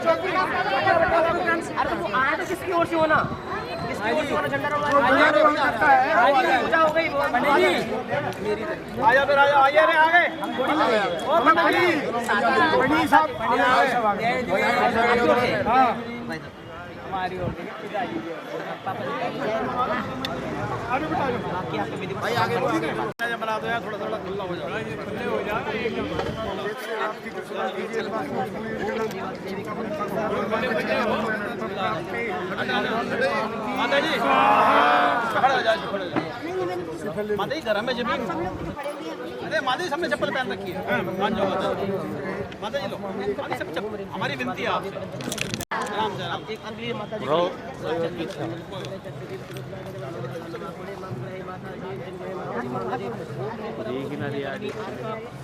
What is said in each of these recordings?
अरे वो आया तो किसकी ओर से होना, किसकी ओर से होना झंडा रोल हो गई। आया फिर आया, आइए रे आगे और बड़ी साहब हमारी ओर पिताजी आगे बिठा लो भाई, आगे बना दो यार, थोड़ा थोड़ा खुला हो जाए, खुले हो जाए। माता जी खड़े हो जाओ, खड़े हो जाओ माता जी, गरम है जमीन। अरे माता जी सबने चप्पल पहन रखी है, मान जाओ माता जी लो, माता सब चप्पल, हमारी विनती है आपसे आराम से आराम। एक अगली माता जी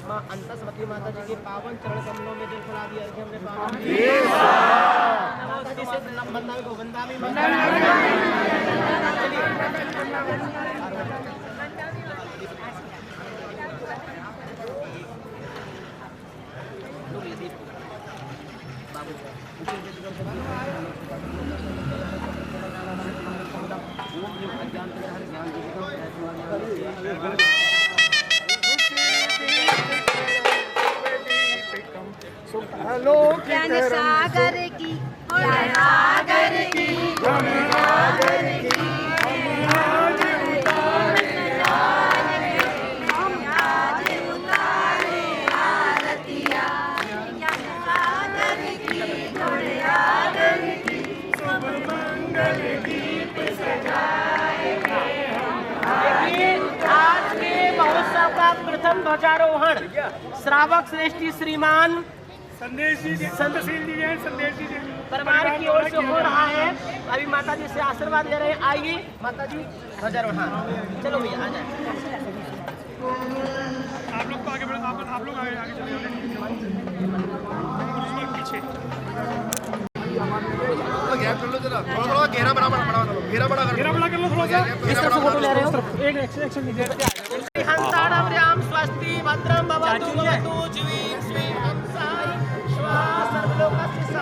माँ अंतस्वती माता जी के पावन चरण कमलों में जल फैला दिया हमने गोविंदामी ज्ञान सागर की, सागर की, सागर की, प्रथम ध्वजारोहण श्रावक श्रेष्ठी श्रीमान संदेश परिवार की ओर से हो रहा है। अभी माता जी से आशीर्वाद ले रहे हैं। आइए माता जी ध्वजारोहण, चलो भैया आ जाए। आप लोग तो आगे बढ़ो, आप लोग आगे आगे चले पीछे कर लो जरा, थोड़ा घेरा बड़ा बड़ा कर लो, घेरा बड़ा कर लो थोड़ा सा। इस तरफ से फोटो ले रहे हो, एक एक्शन लीजिए। हंसाणाभ्याम स्वस्ति भद्रम भवतु भवतु जीवीं श्रीं हंसाय स्वाहा सर्वलोकस्य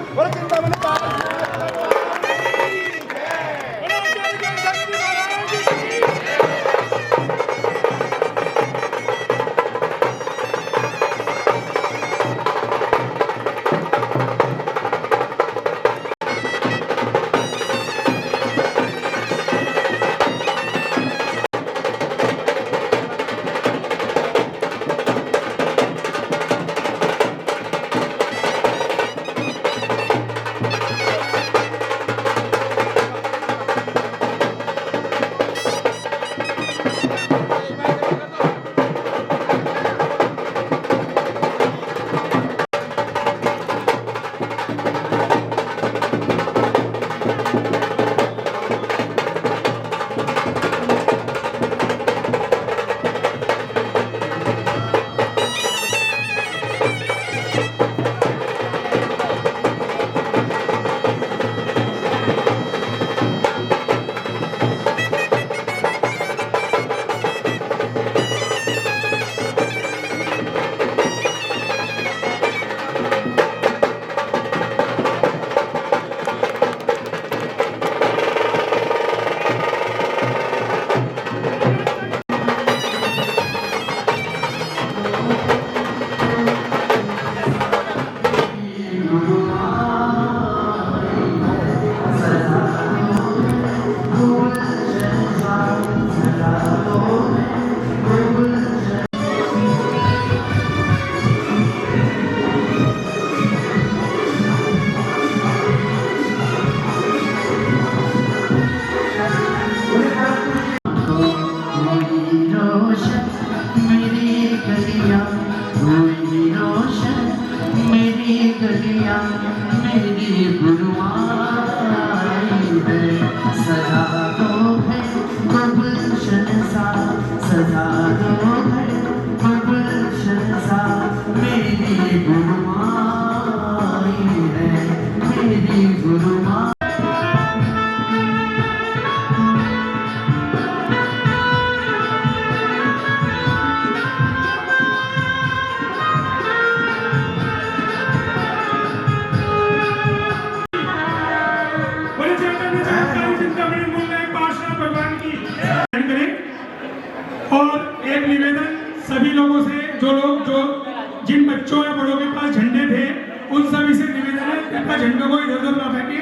झंडों को इधर उधर ना फेंके,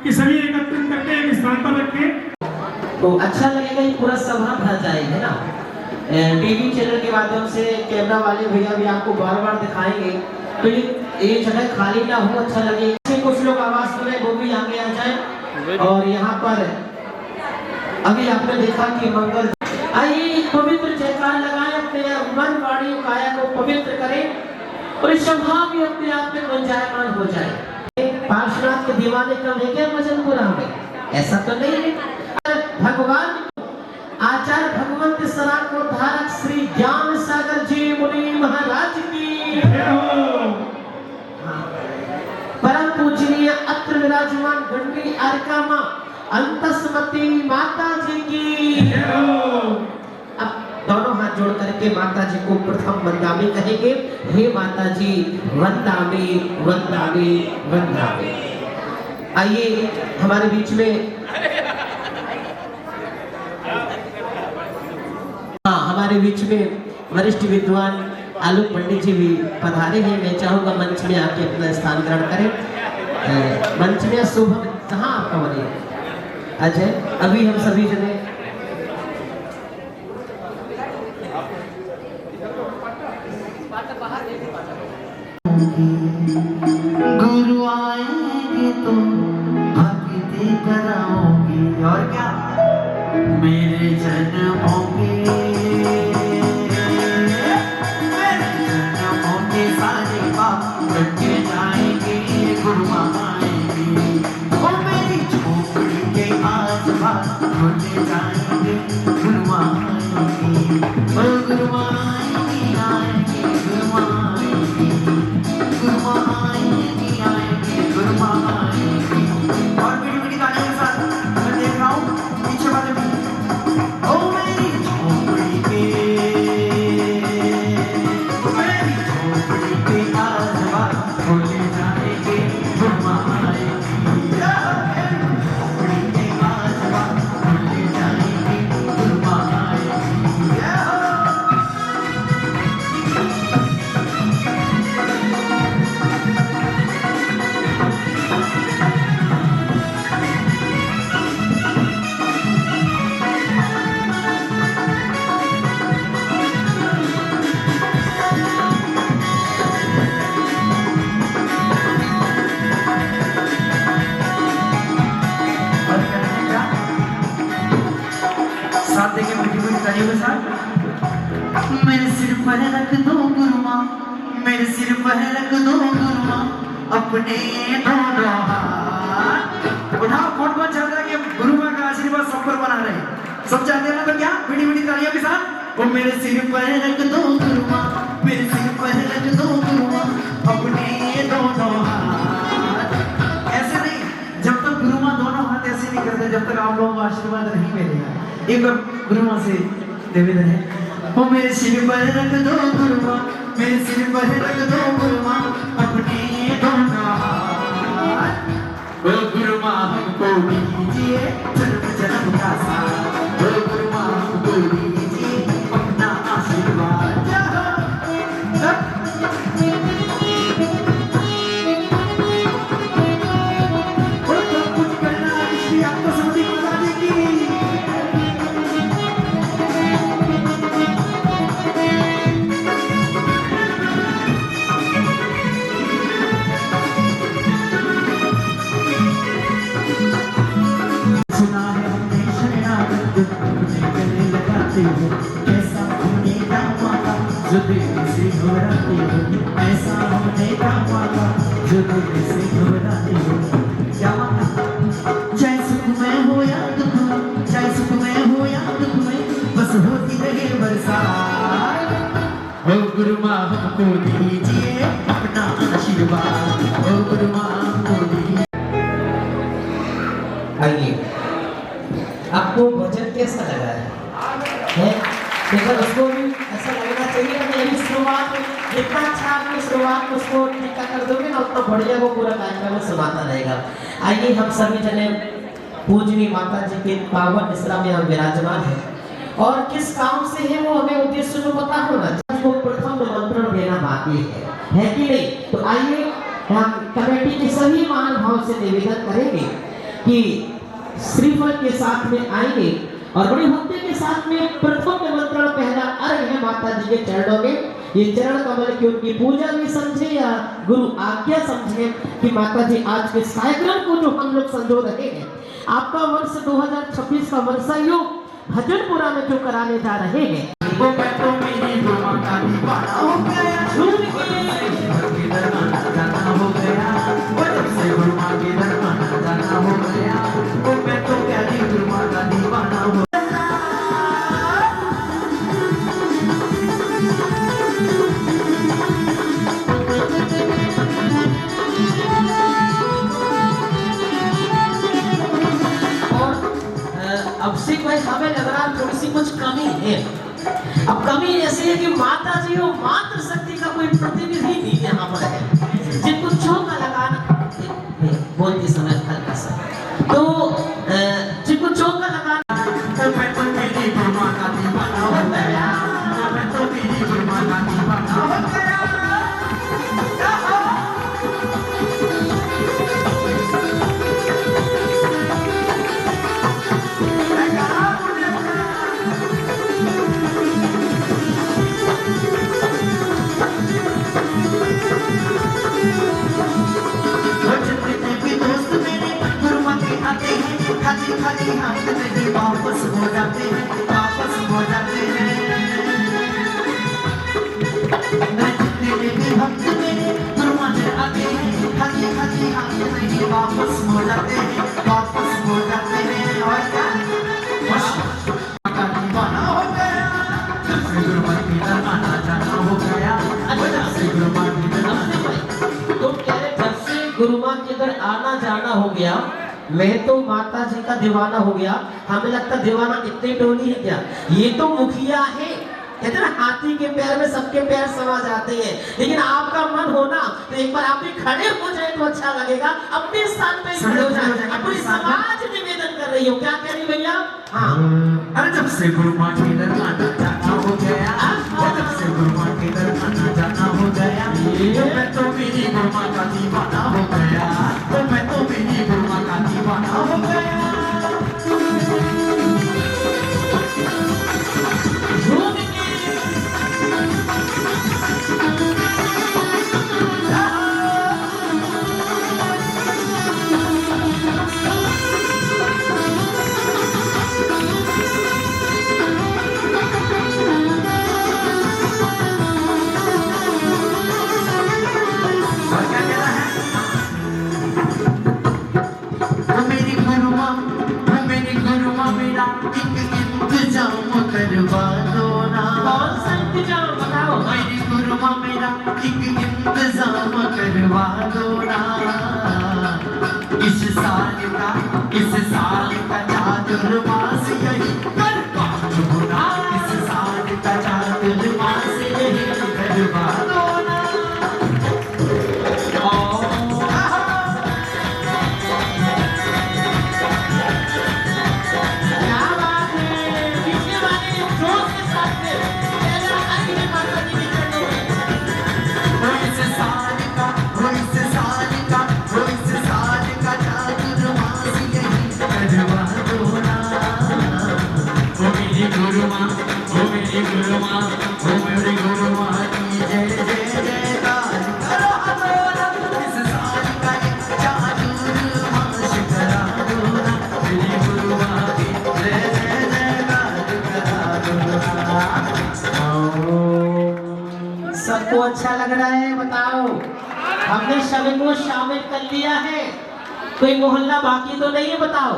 कि सभी एकत्रित करके एक स्थान पर रखें। तो अच्छा लगेगा, ये पूरा सभा भर जाएगी ना। टीवी चैनल के माध्यम से कैमरा वाले भैया भी आपको बार बार दिखाएंगे, तो ये जगह खाली ना हो, अच्छा लगे। कुछ लोग आवाज सुने वो भी आगे आ जाए। और यहाँ पर अभी आपने देखा कि मंगल, आइए पवित्र जयकार लगाएं, अपने मन वाणी काया को पवित्र करें और इस सभा भी अपने आप में गुंजायमान हो जाए। पार्श्वनाथ के दीवाने कम है क्या भजनपुरा में? ऐसा तो नहीं है। भगवान आचार्य भगवंत सराकोद्धारक श्री ज्ञान सागर जी मुनि महाराज की, परम पूजनीय अत्र विराजमान गंडी आर्कामा अंतस्मती माता जी की। अब दोनों हाथ जोड़ करके माता जी को प्रथम वंदामी कहेंगे। हे माता जी वंदामी वंदामी वंदामी। आइए हमारे बीच में हमारे बीच में वरिष्ठ विद्वान आलोक पंडित जी भी पधारे हैं। मैं चाहूंगा मंच में आके अपना स्थान ग्रहण करें। मंच में शुभ कहाँ आपका बने अजय, अभी हम सभी जने गुरु आएंगे तो भक्ति कराओगे, और क्या मेरे जन्मों के सारे पाप कटे जाएंगे। गुरु आएंगे और मेरी झोपड़ी के आस-पास खुले जाएंगे। गुरु आएंगे और गुरु आएंगे, आएंगे गुरु आएंगे, गुरु आएंगे, आएंगे गुरु आएंगे। और मीठी-मीठी गाने के साथ मैं देख रहा हूँ पीछे वाले भी। ओ मेरी झोपड़ी के आस-पास खुले जाएंगे। गुरु आएंगे, झोपड़ी के आस-पास खुले जाएंगे। गुरु आएंगे। साथ देखे मीठी-मीठी तालियों के साथ। मेरे सिर पर रख दो गुरु माँ, मेरे सिर पर रख दो गुरु माँ, अपने दोनों हाथ। उठाओ, कौन-कौन चाहता है कि गुरु माँ का आशीर्वाद सब पर बना रहे? सब चाहते हैं ना? तो क्या मीठी-मीठी तालियों के साथ। वो मेरे सिर पर रख दो गुरु माँ, मेरे सिर पर रख दो गुरु माँ, अपने दोनों हाथ। ऐसे नहीं, जब तक गुरु माँ दोनों हाथ ऐसे नहीं करते, जब तक आप लोगों को आशीर्वाद नहीं मिलेगा। एक बार गुरु माँ से निवेदन है, वो मेरे सिर पर रख दो गुरु माँ, मेरे सिर पर रख दो गुरु माँ, अपने दोनों हाथ। ओ गुरु माँ हमको दीजिए जन्म जन्म का साथ। ओ गुरु माँ हमको दीजिए अपना आशीर्वाद। कुछ करना इसलिए आपको समझी बता देगी। सुना है हमने शरणागत अपने गले लगाते हो, कैसा होने का माता जो दिल से घबराते हो, ऐसा होने का माता जो दिल से घबराते हो। क्या माता? चाहे सुख में हो या दुख में, चाहे सुख में हो या दुख में, बस होती रहे बरसात। ओ गुरु माँ हमको दीजिए अपना आशीर्वाद। ओ गुरु माँ हमको दीजिए। आइए, आपको भजन कैसा लगा है? लेकिन उसको भी ऐसा लगना चाहिए कि यही शुरुआत में जितना अच्छा आपने शुरुआत में उसको टीका कर दोगे ना, उतना बढ़िया वो पूरा कार्यक्रम समाता रहेगा। आइए हम सभी जने पूजनी माता जी के पावन मिश्रा में हम विराजमान हैं, और किस काम से है वो हमें उद्देश्य को पता होना चाहिए। वो प्रथम मंत्रण देना बाकी है कि नहीं? तो आइए हम कमेटी के सभी महानुभाव से निवेदन करेंगे कि श्रीफल के साथ में आएंगे और बड़ी भक्ति के साथ में प्रथम निमंत्रण पहला अर्घ है माता जी के चरणों में। ये चरण कमल की उनकी पूजा भी समझे या गुरु आज्ञा समझे कि माता जी आज के कार्यक्रम को जो हम लोग संजो रहे हैं, आपका वर्ष 2026 का वर्षायोग भजनपुरा में जो कराने जा रहे हैं, वो मैं तो मेरी गुरुमा का दीवाना हो गया, झूम के दरबार जाना हो गया, वो जब से गुरुमा के दरबार जाना हो गया, वो मैं तो प्यारी गुरुमा का दीवाना हो गया। अब से भाई हमें लग रहा है थोड़ी सी कुछ कमी है। अब कमी ऐसी है कि माता जी वो मातृ शक्ति का कोई प्रतिनिधि नहीं यहाँ पर है, जिनको चौका लगाना बोलते समय हल्का सा तो जिनको चौका लगाना मैं तो मेरी गुरुमा का दीवाना हो गया, मैं तो मेरी गुरुमा का दीवाना हो गया। खाली खाली हाथ नहीं वापस हो जाते हैं, वापस हो जाते हैं। जितने भी भक्त मेरे गुरुमा से आते हैं, खाली खाली हाथ नहीं वापस हो जाते हैं, वापस हो जाते हैं। और क्या का दीवाना हो गया, जब से गुरुमा की दर आना जाना हो गया, जब से गुरुमा की दर तो कह रहे जब से गुरुमा के घर आना जाना हो गया, मैं तो माता जी का दीवाना हो गया। हमें लगता दीवाना इतनी टोली है क्या? ये तो मुखिया है, कहते ना हाथी के पैर में सबके पैर समा जाते हैं। लेकिन आपका मन हो ना तो एक बार आप भी खड़े हो जाए तो अच्छा लगेगा, अपने स्थान पे खड़े हो जाए। अपनी समाज निवेदन कर रही हो, क्या कह रही भैया? हाँ, अरे जब से गुरुमा के दर आना जाना हो गया, जब से गुरुमा के दर आना जाना हो गया, तो मैं तो मेरी गुरुमा का दीवाना हो गया, तो मैं तो मेरी गुरुमा का दीवाना हो गया। करवा दो ना, कौन सा इंतजाम बताओ? मेरी गुरुमा मेरा एक इंतजाम करवा दो ना। इस साल का चातुर्मास यही करवा दो ना, इस साल का चातुर्मास यही करवा दो ना। सबको अच्छा लग रहा है? बताओ, हमने सभी को शामिल कर लिया है, कोई मोहल्ला बाकी तो नहीं है? बताओ,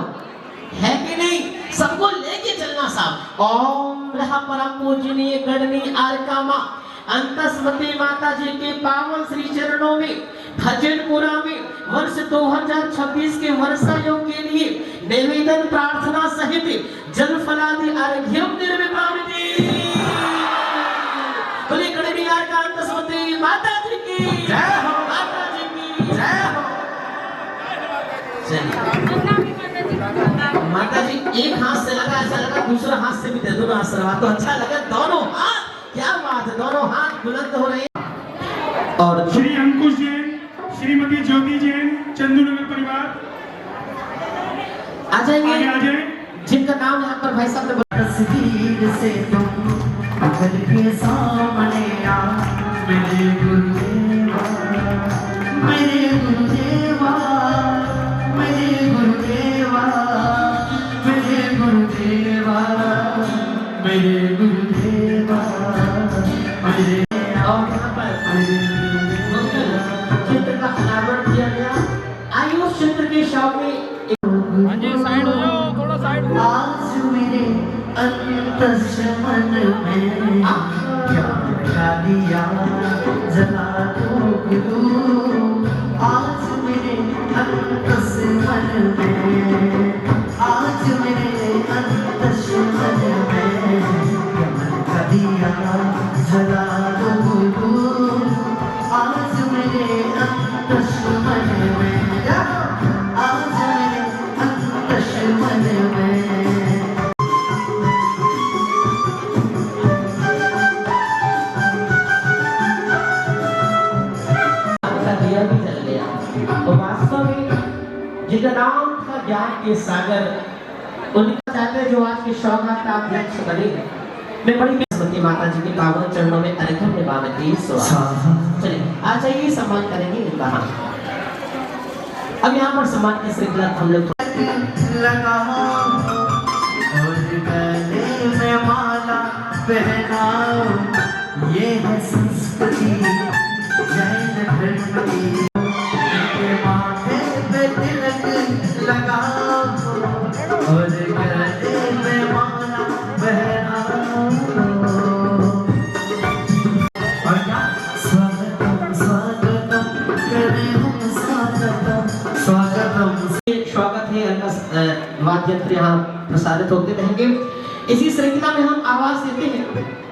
है कि नहीं? सबको लेके चलना साहब। ओम रहा परम पूजनीय गणनी आरकामा अंतस्मती माता जी के पावन श्री चरणों में भजनपुरा में वर्ष 2026 के वर्षा योग के लिए निवेदन प्रार्थना सहित जल फलादि अर्घ्यम निर्विपामिति बोले गणनी आरका अंतस्मती माता जी की जय हो, माता जी की जय हो। माता जी एक हाथ से लगा, ऐसा लगा दूसरा हाथ से भी दे दो आशीर्वाद, तो अच्छा लगा। दोनों हाथ, क्या बात है, दोनों हाथ बुलंद हो रहे हैं। और श्री अंकुश जी श्रीमती ज्योति जैन चंदूनगर परिवार आ जाएंगे आगे आ जाए। जिनका नाम यहाँ पर भाई साहब ने तस्वीर से तुम घर के सामने आ मेरे गुरुदेवा मेरे गुरुदेवा मेरे गुरुदेवा मेरे गुरुदेवा मेरे गुरुदेवा मेरे और यहाँ पर चित्र का अनावरण किया गया। आइए उस चित्र के शौक में हाँ जी साइड हो जाओ थोड़ा साइड आज मेरे अंतस मन में ज्ञान का दिया जला दो गुरु आज मेरे अंतस मन में आज मेरे अंतस मन में ज्ञान का दिया जला दो गुरु आज मेरे अंतस मन में आज मेरे अंतस मन में का दिया भी जल गया। तो वास्तव में जिनका नाम था ज्ञान के सागर, उनका चाहते हैं जो आज के शौकात का अध्यक्ष बने। मैं बड़ी सरस्वती माता जी के पावन चरणों में अर्घ्य निभाती चलिए आ जाइए सम्मान करेंगे इनका। अब यहाँ पर सम्मान की श्रृंखला हम लोग लगा और गले में माला पहनाओ ये है संस्कृति जैन धर्म की इनके माथे पे तिलक लगाओ और गले में माला पहनाओ और क्या स्वागतम स्वागतम करें हम स्वागतम स्वागतम स्वागत है अनका वाद्य यंत्र यहाँ प्रसारित होते रहेंगे। इसी श्रृंखला में हम आवाज देते हैं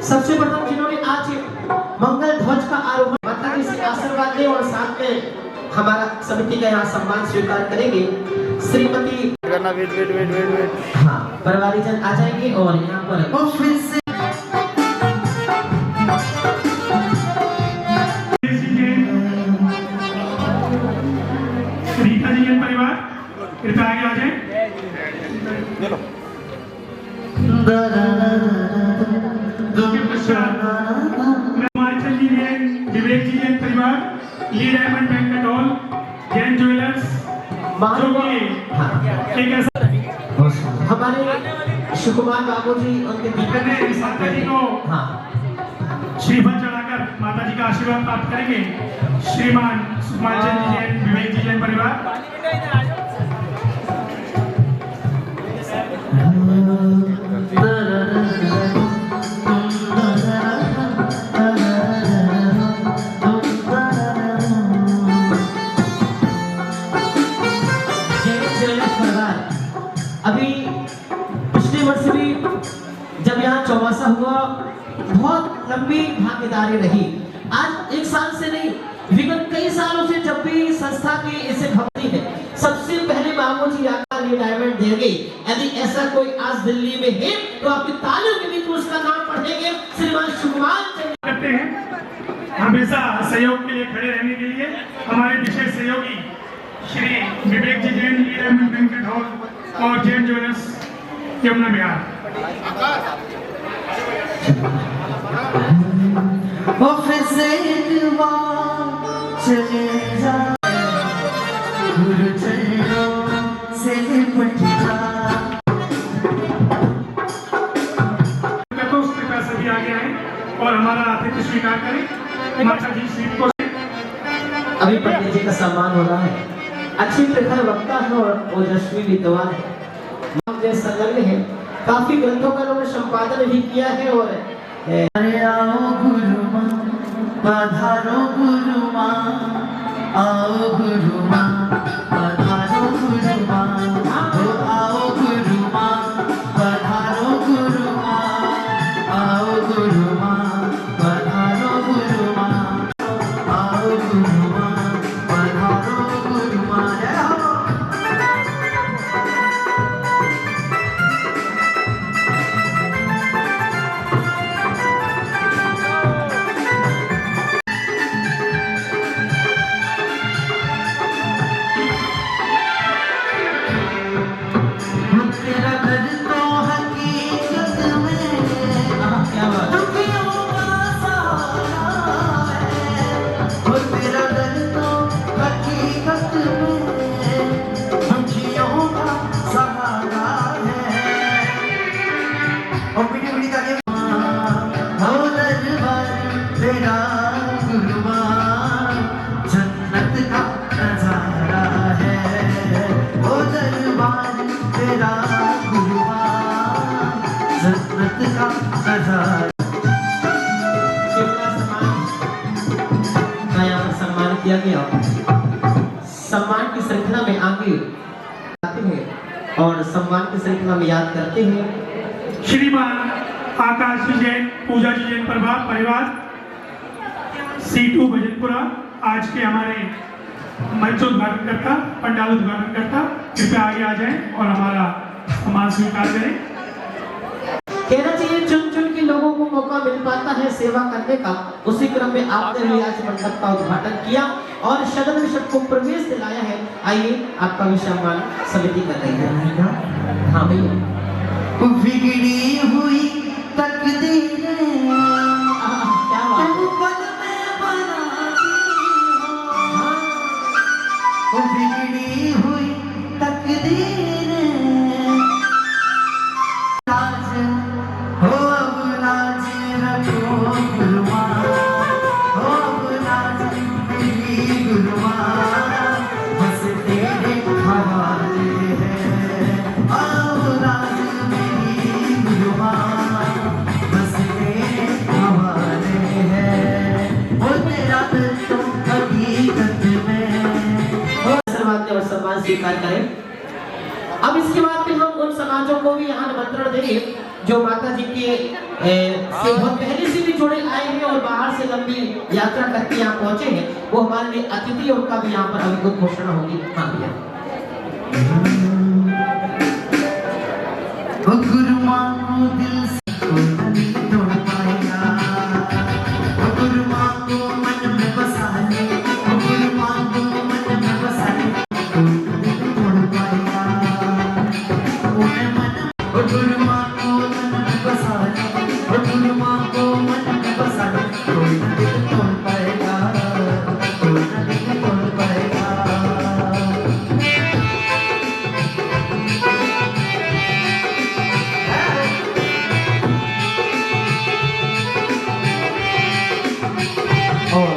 सबसे प्रथम जिन्होंने आज मंगल ध्वज का आरोहण माता जी से आशीर्वाद ले और साथ में हमारा समिति का यहाँ सम्मान स्वीकार करेंगे श्रीमती करना वेट हाँ परिवारीजन आ जाएंगे और यहाँ पर वो फिर से रीता जी जैन परिवार कृपया आगे आ जाए। उसके पश्चात हिमाचल जी जैन विवेक जी जैन परिवार ली diamond banquet hall Jain jewellers जो कि एक ऐसा हमारे सुकुमार बाबू जी उनके दीपक मैंने के साथ माता जी को हाँ श्रीफल चढ़ाकर माता जी का आशीर्वाद प्राप्त करेंगे। श्रीमान सुकुमार चंद जी जैन विवेक जी जैन परिवार अभी पिछले वर्ष भी जब यहाँ चौमासा हुआ बहुत लंबी भागीदारी रही। आज एक साल से नहीं विगत कई सालों से जब भी संस्था की इसे भक्ति है सबसे पहले बाबू जी आकर ये डायमंड देंगे। यदि ऐसा कोई आज दिल्ली में है तो आपकी तालियों के बीच उसका नाम पढ़ेंगे श्रीमान सुकुमार करते हैं। हमेशा सहयोग के लिए खड़े रहने के लिए हमारे विशेष सहयोगी श्री विवेक जी जैन ली डायमंड बैंक्वेट हॉल और जैन ज्वेलर्स यमुना बिहार। वो फिर से एक बार चले जा गुरु चरणों से लिपट जा उस प्रकार से भी आगे आए और हमारा आतिथ्य स्वीकार करें। माता जी श्री को अभी पंडित जी का सम्मान हो रहा है। अच्छी प्रखर वक्ता है और ओजस्वी विद्वान है, संलग्न है। काफी ग्रंथों का उन्होंने संपादन भी किया है और अरे आओ गुरु माँ पधारो गुरु माँ आओ गुरु माँ पधारो गुरु माँ आओ गुरु माँ पधारो गुरु माँ आओ गुरु माँ पधारो गुरु माँ आओ गुरु माँ पधारो गुरु माँ आगे आते हैं और सम्मान की श्रृंखला में याद करते हैं। श्रीमान आकाश जी जैन, पूजा जी जैन परिवार C2 भजनपुरा आज के हमारे मंच उद्घाटन करता, पंडाल उद्घाटन करता, कृपया आगे आ जाएं और हमारा सम्मान स्वीकार करें। कहना चाहिए चुन चुन के लोगों को मौका मिल पाता है सेवा करने का। उसी क्रम में आपने भी आज मंडप का उद्घाटन किया और सदन में सबको प्रवेश दिलाया है। आइए आपका भी सम्मान समिति कर रही है। हाँ भैया, बिगड़ी हुई तकदीर क्या बात है। पल में बनाती हो, बिगड़ी हुई तकदीर लाज हो, अब लाज रखो गुरुमान, हो अब लाज मेरी गुरुमान, बस तेरे हवाले है, अब लाज मेरी गुरुमान, बस तेरे हवाले है, वो तेरा दिल तो हकीकत में आशीर्वाद और सम्मान स्वीकार करें। अब इसके बाद में हम उन समाजों को भी यहाँ निमंत्रण देंगे जो माता जी के से बहुत पहले से भी जुड़े आए हैं और बाहर से लंबी यात्रा करके यहाँ पहुंचे हैं। वो हमारे लिए अतिथि, उनका भी यहाँ पर अभी घोषणा होगी। हाँ भैया, गुरु माँ को दिल से कोई नहीं तोड़ पाएगा, गुरु माँ को मन में बसा ले, गुरु माँ को मन में बसा ले, कोई नहीं तोड़ पाएगा, गुरु माँ को मन में बसा ले, गुरु माँ को मन में बसा ले, कोई नहीं तोड़ पाएगा, कोई नहीं तोड़ पाएगा। और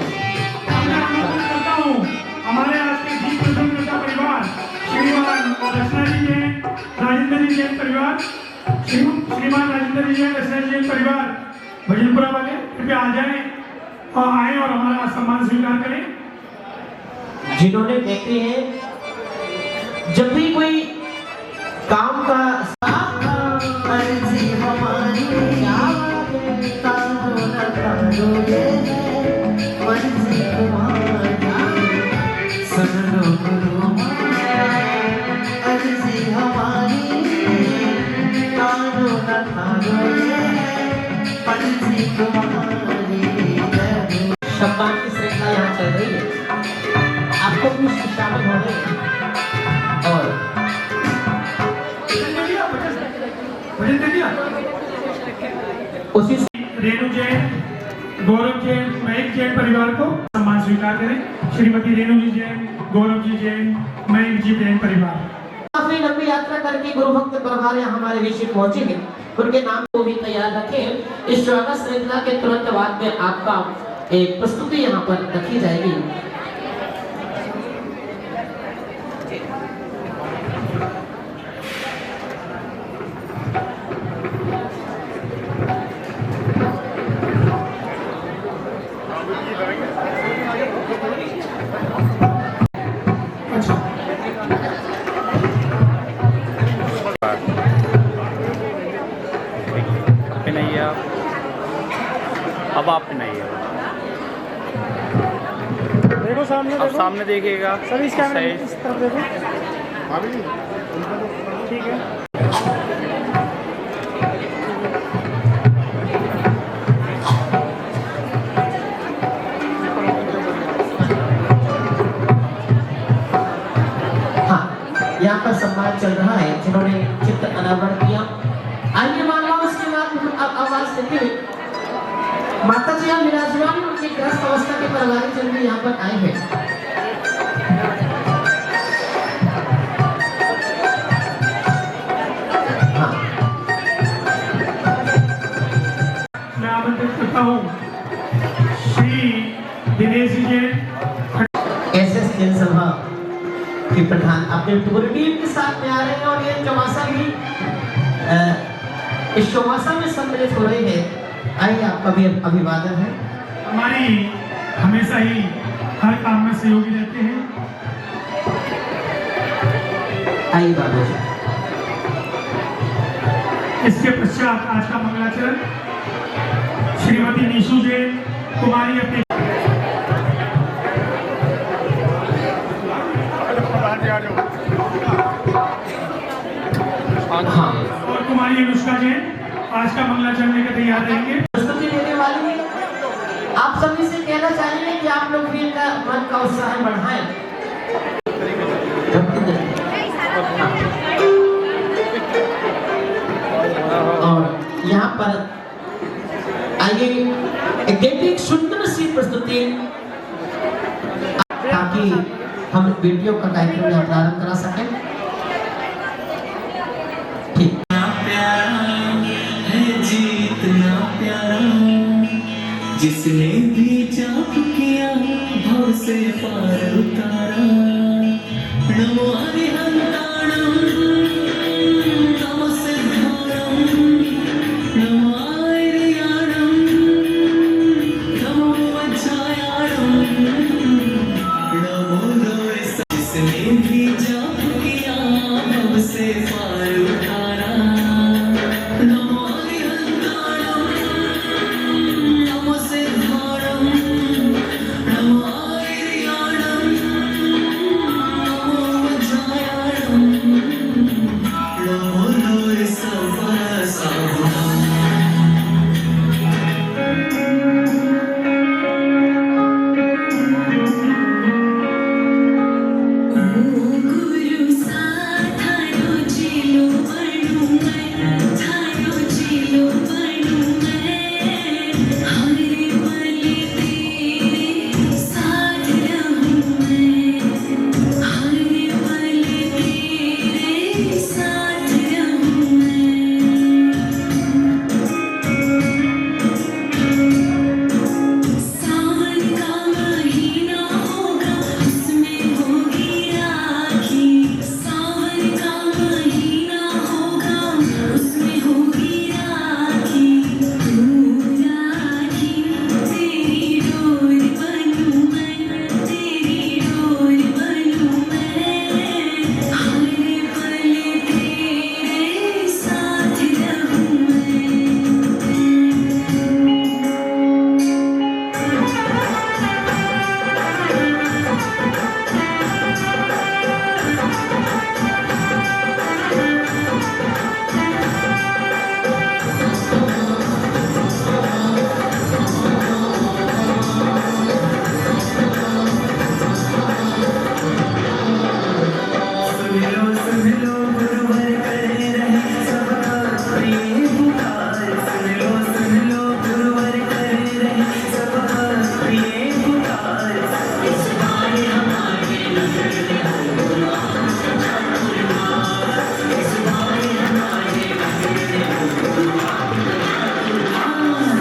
मैं आमंत्रित करता हूँ हमारे आज के गीत प्रसंग परिवार श्रीमान रचना जी जैन, राजेंद्र जी जैन परिवार, श्रीमान राजेंद्र जी जैन, रचना जी जैन परिवार भजनपुरा वाले कृपया आ जाएं और आए और हमारा सम्मान स्वीकार करें। जिन्होंने कहते हैं जब भी कोई काम का अर्जी हमारी तारो न तारो ये मर्जी तुम्हारी, सुन लो गुरु अर्जी हमारी तारो न तारो ये मर्जी तुम्हारी। सम्मान की श्रृंखला यहाँ चल रही है, आपको भी उसमें शामिल होने हैं। और भजन दे दिया। उसी रेणु जैन, गौरव जैन, मयंक जैन परिवार को सम्मान स्वीकार करें। श्रीमती रेणु जी जैन, गौरव जी जैन, मयंक जी जैन परिवार अपनी लंबी यात्रा करके गुरु भक्त प्रभार यहाँ हमारे बीच में पहुंचेंगे। उनके नाम को भी तैयार रखें। इस स्वागत श्रृंखला के तुरंत बाद में आपका एक प्रस्तुति यहाँ पर रखी जाएगी। नहीं है अब आप नहीं है। देखो सामने, अब सामने देखिएगा सर इस कैमरे सही। इस तरफ देखो, ठीक है। हाँ, यहाँ पर सम्मान चल रहा है जिन्होंने चित्र अनावरण किया। आइए मानवा उसके बाद हम आवाज देते हुए माता जी यहाँ विराजमान उनकी ग्रस्त अवस्था के परिवार जन भी यहाँ पर आए हैं। हाँ, मैं आमंत्रित करता हूँ श्री दिनेश जी जैन, एसएस जनसभा के प्रधान अपने पूरी टीम के साथ में आ रहे हैं और ये चौमासा भी इस चौमासा में सम्मिलित हो रहे हैं। आइए आपका भी अभिवादन है। हमारी हमेशा ही हर काम में सहयोगी रहते हैं। आइए बाबू जी। इसके पश्चात आज का मंगलाचरण श्रीमती निशु जैन कुमारी अपने हाँ और कुमारी अनुष्का जैन आज का मंगलाचरण लेकर तैयार रहेंगे। प्रस्तुति देने वाली आप सभी से कहना चाहेंगे कि आप लोग भी इनका मन का उत्साह बढ़ाएं। और यहाँ पर आइए एक सुंदर सी प्रस्तुति ताकि हम वीडियो का कार्यक्रम यहाँ प्रारंभ करा सकें। ठीक जीतना प्यारा जिसने भी जाप किया भव से पार उतारा नमो हरिहंताणम नमो सिद्धाणम नमो आर्याणम नमो वज्रायाणम नमो गौरी जिसने भी जाप किया भव से पार उतारा नमो हरिहंताणम नमो सिद्धाणम नमो आर्याणम नमो वज्रायाणम नमो गौरी सर्वसाहुणम गुरु साथारो जिलो बनू मैं थारो जिलो बनू मैं हरे बलि तेरे साथ रहूं मैं हरे बलि तेरे साथ रहूं सावन का महीना होगा उसमें होगी राखी सावन का महीना होगा उसमें होगी राखी तू राखी तेरी डोर बनूं मैं तेरी डोर बनूं मैं हरे पले तेरे साथ रहूं मैं सुन लो गुरुवर करे रहे सबका प्रिय पुकार सुन लो गुरुवर करे रहे सबका प्रिय पुकार इस बार हमारे नगर में हो इस बार हमारे नगर में हो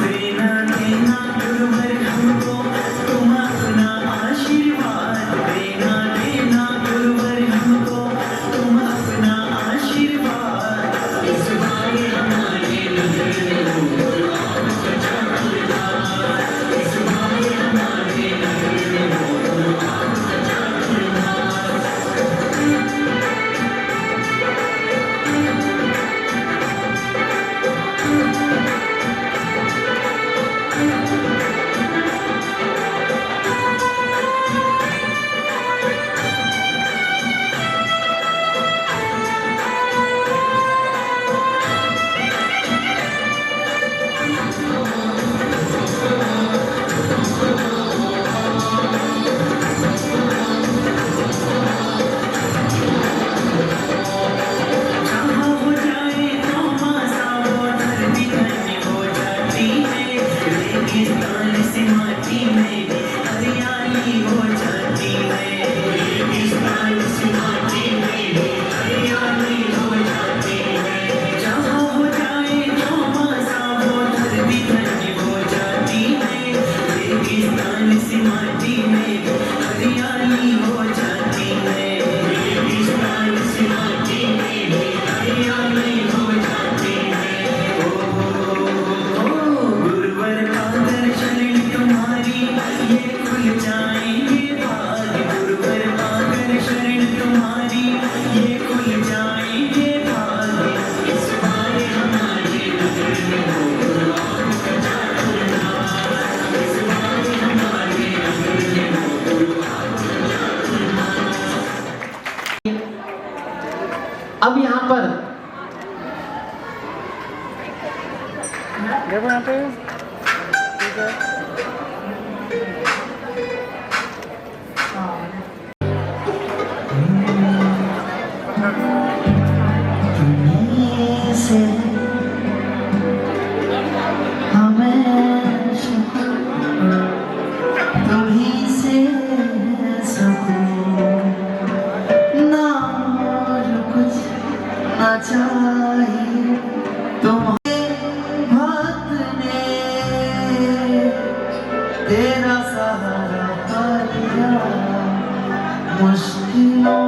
देना देना गुरुवर हमको तुम अपना आशीर्वाद देना देना गुरुवर हमको तुम अपना अब यहाँ पर देखो यहाँ पे ठीक है। से हमेशा तुम्हीं से सकूं ना और कुछ ना चाहिए तुम्हारे भक्त ने तेरा सहारा पा लिया मुश्किलों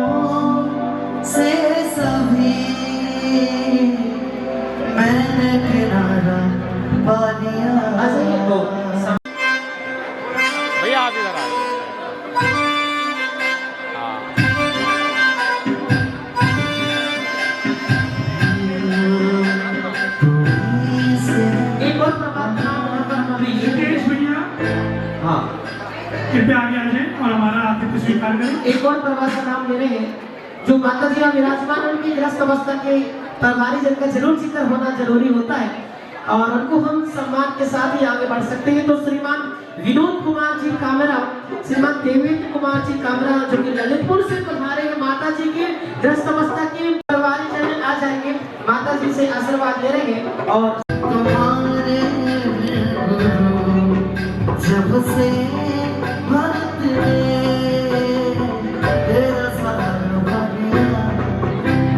से सभी मैंने किनारा पा लिया। भैया आप इधर आ हाँ। एक और प्रभात का नाम यहाँ पर हम अभी रितेश भैया हाँ कृपया आगे आ जाए और हमारा आतिथ्य स्वीकार करें। एक और प्रभात का नाम ले रहे हैं जो माता जी का विराजमान उनकी ग्रस्त अवस्था के प्रभारी जन का जरूर जिक्र होना जरूरी होता है और उनको हम सम्मान के साथ ही आगे बढ़ सकते हैं। तो श्रीमान विनोद कुमार जी कामरा, श्रीमान देवेंद्र कुमार जी कामरा जो कि ललितपुर से पधारे हैं, माता जी के ग्रस्त अवस्था के प्रभारी जन आ जाएंगे, माता जी से आशीर्वाद ले रहे हैं। और तुम्हारे गुरु जब से भक्त ने तेरा सहारा पा लिया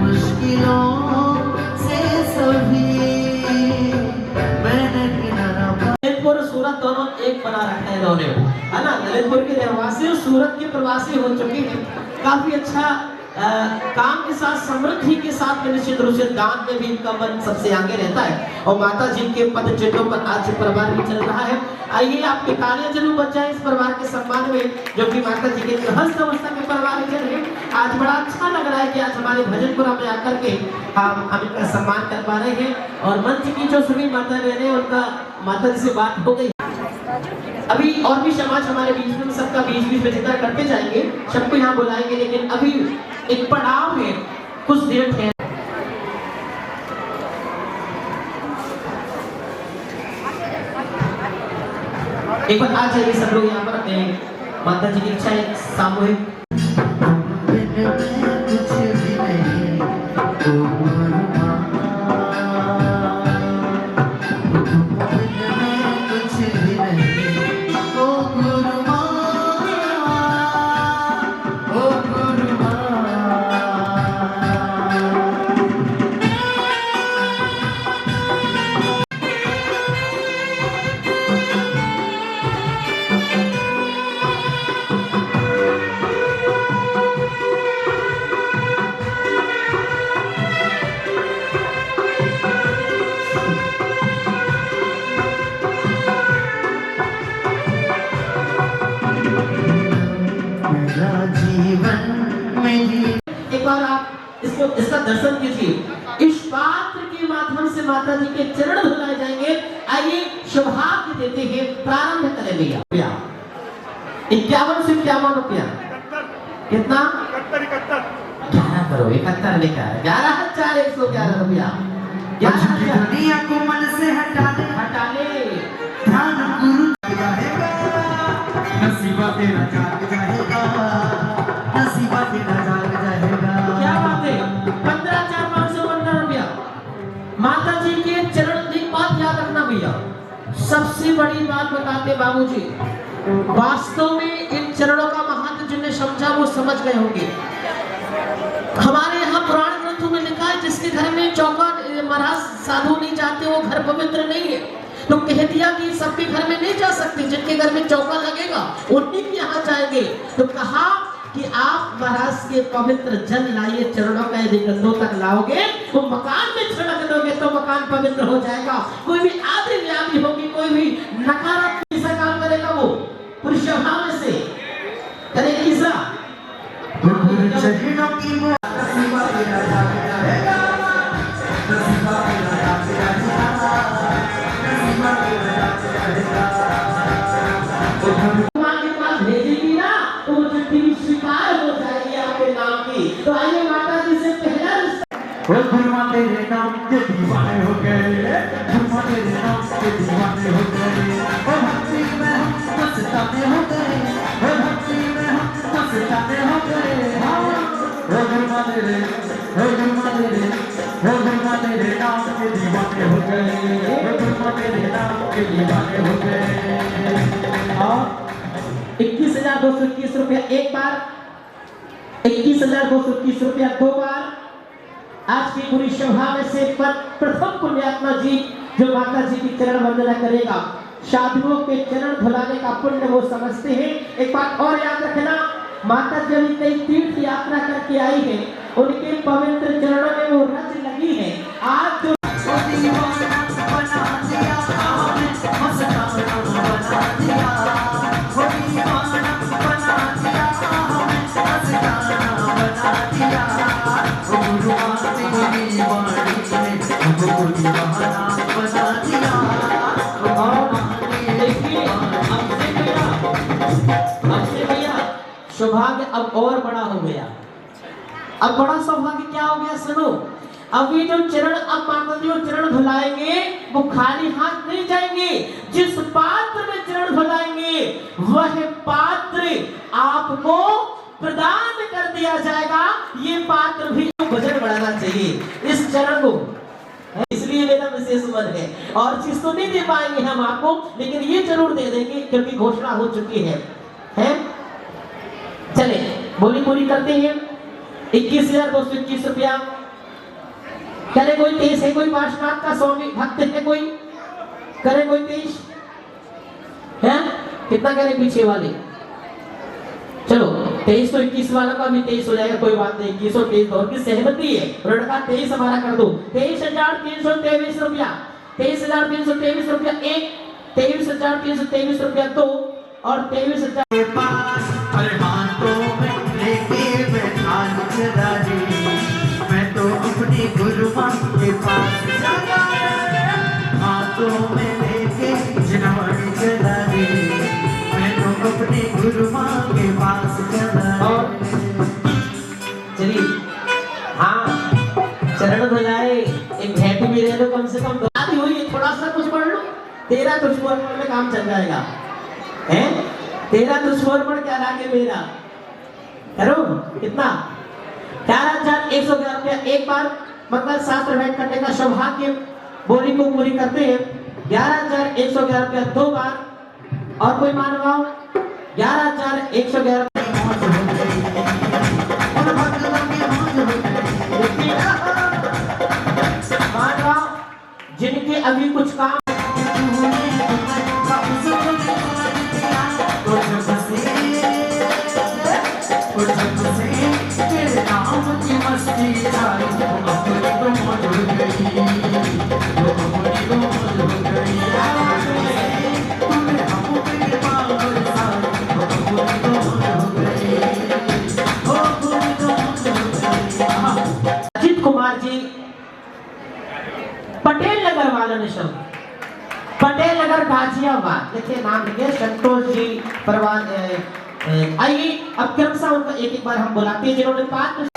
मुश्किलों से सभी मैंने किनारा पा ललितपुर और सूरत दोनों एक बना रखा है इन्होंने, है ना। ललितपुर के रहवासी और सूरत के प्रवासी हो चुके हैं। काफी अच्छा काम के साथ समृद्धि के साथ में निश्चित रूप से दान में भी इनका मन सबसे आगे रहता है और माता जी के पद चिन्हों पर आज परिवार भी चल रहा है। आइए आपके तालियां जरूर बज जाए इस परिवार के सम्मान में जो कि माता जी के गृहस्थ अवस्था के परिवार चल रहे हैं। आज बड़ा अच्छा लग रहा है कि आज हमारे भजनपुरा में आकर के हम इनका सम्मान कर पा रहे हैं और मंच की जो सभी माता बहने उनका माता जी से बात हो गई। अभी और भी समाज हमारे बीच में सबका बीच बीच में जिक्र करते जाएंगे, सबको यहाँ बुलाएंगे, लेकिन अभी एक पड़ाव है, कुछ देर ठहर। एक बार आ जाइए सब लोग यहाँ पर अपने माता जी की इच्छा है सामूहिक कुछ भी नहीं कुछ भी नहीं ओ गुरु माँ ओ गुरु माँ। मेरा जीवन मेरी एक बार आप इसका दर्शन कीजिए। इस पात्र के माध्यम से माता जी के चरण धुलाए जाएंगे। आइए सौभाग्य देते हैं, प्रारंभ करें भैया। 51 से 51 रुपया कितना 11 करो 71 लेकर 11,111 रुपया। दुनिया को मन से हटा ले ध्यान गुरु जाएगा नसीबा तेरा जाग जाएगा नसीबा तेरा जाग जाएगा। क्या बात है 15,515 रुपया माता जी के चरण। एक बात याद रखना भैया, सबसे बड़ी बात बताते बाबूजी, वास्तव में इन चरणों का महत्व जिन्हें समझा वो समझ गए होंगे। हमारे यहाँ पुराण ग्रंथों में लिखा है जिसके घर में चौका महाराज साधु नहीं जाते वो घर पवित्र नहीं है। तो कह दिया कि सबके घर में नहीं जा सकते, जिनके घर में चौका लगेगा उन्हीं के यहाँ जाएंगे। तो कहा कि आप महाराज के पवित्र जल लाइए, चरणों का यदि कंधों तक लाओगे तो मकान में छिड़क दोगे तो मकान पवित्र हो जाएगा। कोई भी आदि व्याधि होगी, कोई भी नकारात्मक ऐसा काम करेगा वो पुरुष स्वभाव में से करेगा ऐसा चरणों की भेजेगी ना तो वो चिट्ठी स्वीकार हो जाएगी आपके नाम की। तो आइए माता जी से पहला ओ गुरुमा तेरे नाम के दीवाने हो गए, गुरुमा तेरे नाम के दीवाने हो गए। ओ भक्ति में हम मस्ताने हो गए, ओ भक्ति में हम मस्ताने हो गए। ओ गुरुमा तेरे, ओ गुरुमा तेरे, ओ गुरुमा तेरे नाम के दीवाने हो गए, ओ गुरुमा तेरे नाम के दीवाने हो गए। और 21,221 रुपया एक बार, 21,221 रुपया दो बार। आज की पूरी सभा में से प्रथम पुण्यात्मा जी जो माता जी की चरण वंदना करेगा, साधुओं के चरण धुलाने का पुण्य वो समझते हैं। एक बात और याद रखना, माता जी अभी कई तीर्थ यात्रा करके आई है, उनके पवित्र चरणों में वो रच लगी है। आज जो सौभाग्य अब और बड़ा हो गया। अब बड़ा सौभाग्य क्या हो गया सुनो, अभी जो चरण अब माता जी चरण धुलाएंगे वो खाली हाथ नहीं जाएंगे। जिस पात्र में चरण धुलाएंगे वह पात्र आपको प्रदान कर दिया जाएगा। ये पात्र भी वजन बढ़ाना चाहिए इस चरण को, इसलिए मेरा विशेष मन है। और चीज तो नहीं दे पाएंगे हम आपको, लेकिन ये जरूर दे देंगे क्योंकि घोषणा हो चुकी है। चले बोली पूरी करते हैं। 21,221 रुपया। करे कोई 23 है, कोई पार्श्वनाथ का स्वामी भक्त है, कोई करे कोई 23 है, कितना करे पीछे वाले? चलो 23 तो 21 वाला का भी 23 हो जाएगा, कोई बात नहीं। 21 और 23 और की सहमति है, लड़का 23 हमारा कर दो। 23,323 रुपया, 23,323 रुपया एक, 23,323 रुपया दो और 23,000 के पास अरे हाथों में लेके बैठा चला रे, मैं तो अपनी गुरुमा के पास चला रे, हाथों में लेके जनवरी चला रे, मैं तो अपनी गुरुमा के पास चला रे। चलिए हाँ, चरण धुलाए, एक भेंट भी ले लो, कम से कम आदि हुई है, थोड़ा सा कुछ पढ़ लो, 13 तो स्वर में काम चल जाएगा। हैं 13 तो स्वर पर क्या लागे मेरा करो कितना 11,111 रुपया एक बार मंगल शास्त्र भेंट करने का सौभाग्य बोली को पूरी करते हैं। 11,111 रुपया दो बार और कोई मानवाओ 11,111 मानवाओ जिनके अभी कुछ काम अजीत कुमार जी पटेल नगर वालों ने सब पटेल नगर गाजियाबाद लिखे नाम लिखे संतोष जी परवान। आइए अब क्रमशः उनको एक एक बार हम बुलाते हैं जिन्होंने पात्र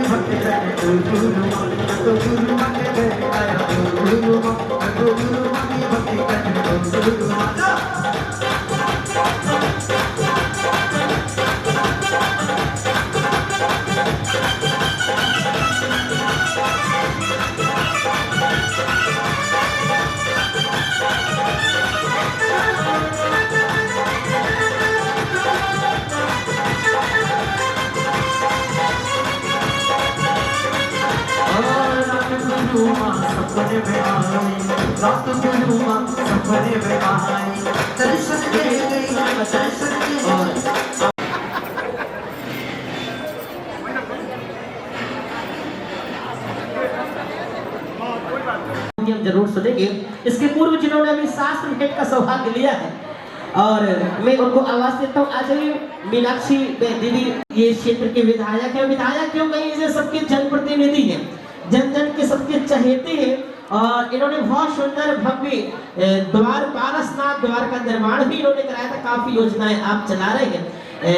भक्ति करे गुरुमा तो गुरुमा के घर आया गुरुमा तो गुरुमा की भक्ति करे गुरुमा सपने में आई रात गुरुमा सपने में आई दर्शन दे गई दर्शन दे हम जरूर सुनेंगे। इसके पूर्व जिन्होंने अभी शास्त्र भेंट का सौभाग्य लिया है और मैं उनको आवाज देता हूँ। आज भी मीनाक्षी दीदी ये क्षेत्र के विधायक है। विधायक क्यों नहीं, ये सबके जनप्रतिनिधि हैं, जन जन के सबके चहेते हैं और इन्होंने बहुत सुंदर भव्य द्वार पारसनाथ द्वार का निर्माण भी इन्होंने कराया था। काफी योजनाएं आप चला रहे हैं।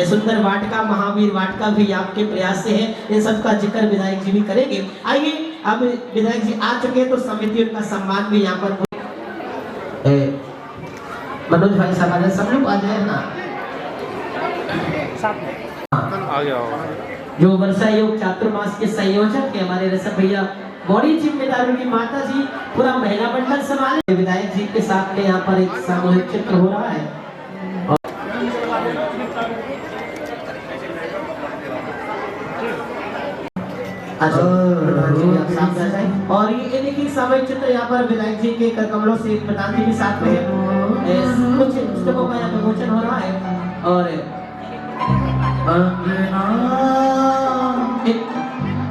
सुंदर वाटिका महावीर वाटिका भी आपके प्रयास से है। इन सब का जिक्र विधायक जी भी करेंगे। आइए अब विधायक जी आ चुके हैं तो समिति उनका सम्मान भी यहाँ पर मनोज भाई साहब आ जाए, सब लोग आ जाए ना आ गया होगा। जो वर्षा योग चातुर्मास के संयोजक है हमारे ऋषभ भैया, बड़ी जिम्मेदारी की माता जी पूरा महिला मंडल संभाले। विधायक जी के साथ में यहाँ पर एक सामूहिक चित्र हो रहा है। और ये देखिए सामूहिक चित्र यहाँ पर विधायक जी के कर कमलों से प्रधान जी भी साथ में कुछ पुस्तकों का यहाँ पर विमोचन हो रहा है। और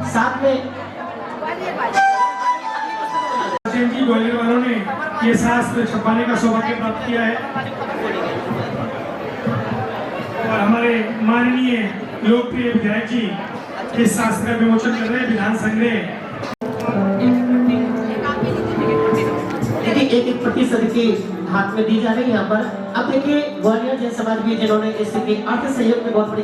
साथ में जी ग्वालियर वालों ने ये शास्त्र छपाने का सौभाग्य प्राप्त किया है और हमारे माननीय लोकप्रिय विधायक जी इस शास्त्र का विमोचन कर रहे हैं। विधान संग्रह एक एक प्रति सदके हाथ में दी जा रही है यहाँ पर। अब देखिए ग्वालियर जन समाज भी जिन्होंने इसके अर्थ सहयोग में बहुत बड़ी